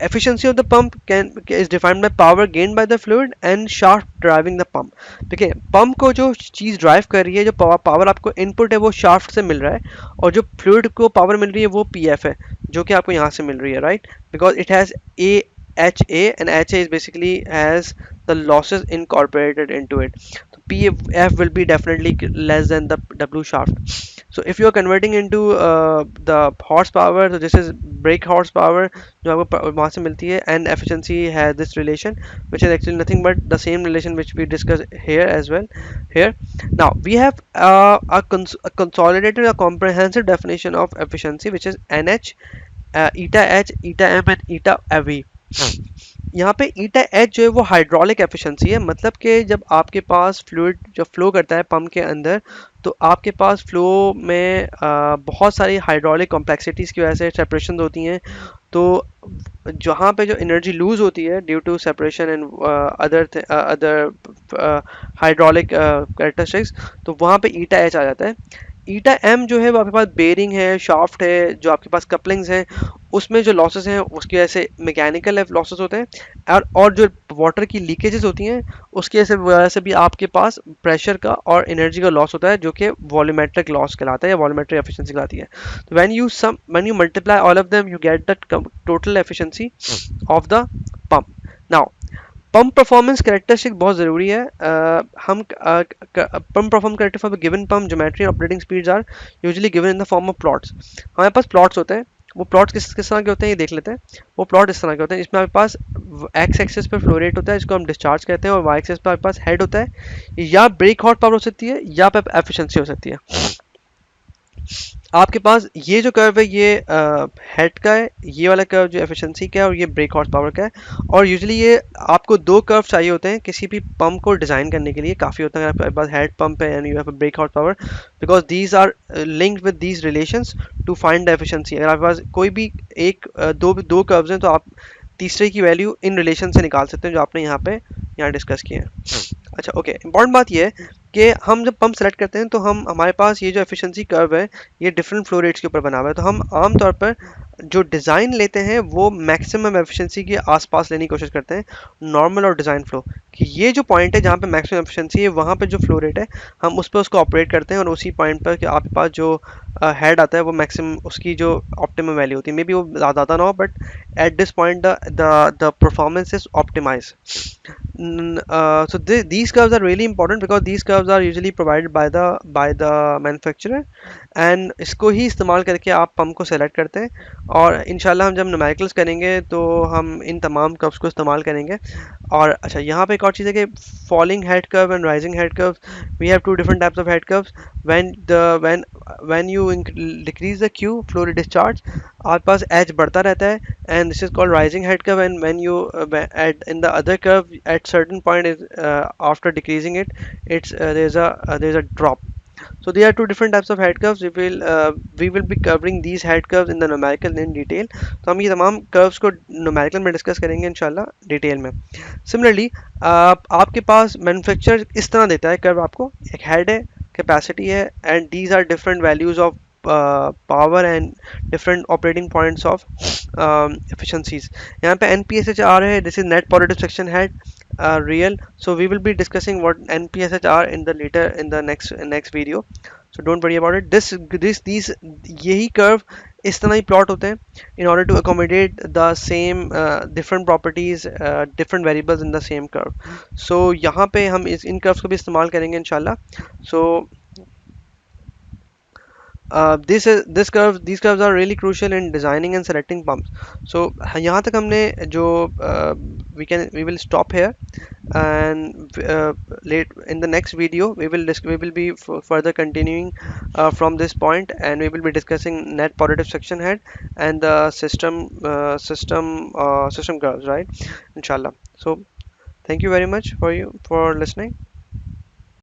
efficiency of the pump can is defined by power gained by the fluid and shaft driving the pump। देखिए pump को जो चीज़ drive कर रही है, जो पावर आपको इनपुट है वो शाफ्ट से मिल रहा है, और जो फ्लूइड को पावर मिल रही है वो PF है, जो कि आपको यहाँ से मिल रही है, right, because it has a HA and HA is basically has the losses incorporated into it, so PF will be definitely less than the W shaft। So if you are converting into the horsepower, so this is brake horsepower जो आपको वहाँ से मिलती है, and efficiency has this relation which is actually nothing but the same relation which we discussed here as well here। Now we have a consolidated, a comprehensive definition of efficiency which is NH, eta H, eta M and eta AV। यहाँ पे ईटा H जो है वो hydraulic efficiency है, मतलब कि जब आपके पास फ्लूइड जब फ्लो करता है पंप के अंदर, तो आपके पास फ्लो में बहुत सारी हाइड्रोलिक कॉम्प्लेक्सिटीज़ की वजह से सेपरेशन होती हैं, तो जहाँ पे जो एनर्जी लूज होती है due to separation and other hydraulic characteristics, तो वहाँ पे ईटा एच आ जाता है। ईटा एम जो है वो आपके पास बेरिंग है, शाफ्ट है, जो आपके पास कपलिंग्स हैं, उसमें जो लॉसेस हैं उसकी वजह से मैकेनिकल लॉसेस होते हैं, और जो वाटर की लीकेजेस होती हैं उसकी वजह से भी आपके पास प्रेशर का और एनर्जी का लॉस होता है, जो कि वॉल्यूमेट्रिक लॉस कहलाता है या वॉल्यूमेट्रिक एफिशिएंसी कहलाती है। तो when you multiply all of them you get the total efficiency of the pump. Now pump performance characteristic बहुत ज़रूरी है। हम pump perform character for given pump geometry operating speeds are usually given in the form of plots. हमारे पास plots होते हैं, वो plots किस तरह के होते हैं ये देख लेते हैं। वो प्लॉट इस तरह के होते हैं, इसमें आपके पास एक्स एक्सिस पे फ्लो रेट होता है, इसको हम डिस्चार्ज कहते हैं, और वाई एक्सिस पे आपके पास हेड होता है। या ब्रेक हॉट पावर हो सकती है या पे एफिशिएंसी हो सकती है। आपके पास ये जो कर्व है ये हेड का है, ये वाला कर्व जो एफिशिएंसी का है, और ये ब्रेक हॉर्स पावर का है। और यूजुअली ये आपको दो कर्व चाहिए होते हैं किसी भी पंप को डिज़ाइन करने के लिए, काफ़ी होता है अगर आपके पास हेड पंप है and you have a brake horse power, because these are linked with these relations to find the efficiency. अगर आपके पास कोई भी दो कर्व्स हैं तो आप तीसरे की वैल्यू इन रिलेशन से निकाल सकते हैं, जो आपने यहाँ डिस्कस किए हैं। अच्छा ओके, इंपॉर्टेंट बात ये है कि हम जब पंप सेलेक्ट करते हैं तो हमारे पास ये जो एफिशिएंसी कर्व है ये डिफरेंट फ्लो रेट्स के ऊपर बना हुआ है, तो हम आमतौर पर जो डिज़ाइन लेते हैं वो मैक्सिमम एफिशिएंसी के आसपास लेने की कोशिश करते हैं, नॉर्मल और डिज़ाइन फ्लो, कि ये जो पॉइंट है जहाँ पे मैक्सिमम एफिशिएंसी है वहाँ पे जो फ्लो रेट है हम उस पर उसको ऑपरेट करते हैं, और उसी पॉइंट पर कि आपके पास जो हेड आता है वो मैक्सिमम उसकी जो ऑप्टिमम वैल्यू होती है, मे बी वो ज़्यादा ना हो, but at this point the performance is optimize. So these curves are really important because these curves are usually provided by the manufacturer, and इसको ही इस्तेमाल करके आप पंप को सेलेक्ट करते हैं, और इंशाल्लाह हम जब न्यूमेरिकल्स करेंगे तो हम इन तमाम कर्व्स को इस्तेमाल करेंगे। और अच्छा यहाँ पे एक और चीज़ है कि falling head curve and rising head curve, we have two different types of head curves. when you decrease the Q flow rate discharge, आपके पास H बढ़ता रहता है, and this is called rising head curve, and when you at in the other curve at certain point is after decreasing it, it's there's a drop. So there are two different types of head curves. We will be covering these head curves in the numerical in detail. तो हम ये तमाम curves को numerical में discuss करेंगे इंशाल्लाह detail में। Similarly आपके पास manufacturer इस तरह देता है curve, आपको एक head है, कैपेसिटी है, and these are different values of power and different operating points of efficiencies. यहाँ पे NPSH आ रहे हैं. This is net positive section head, real. So we will be discussing what NPSH are in the later in the next video. So don't worry about it. These यही curve इस तरह ही plot होते हैं in order to accommodate the same different properties, different variables in the same curve. So यहाँ पे हम इन curves को भी इस्तेमाल करेंगे इंशाल्लाह. So these curves are really crucial in designing and selecting pumps. So यहाँ तक हमने जो we will stop here, and late in the next video we will be further continuing from this point, and we will be discussing net positive section head and the system curves, right? Inshallah. So thank you very much for listening.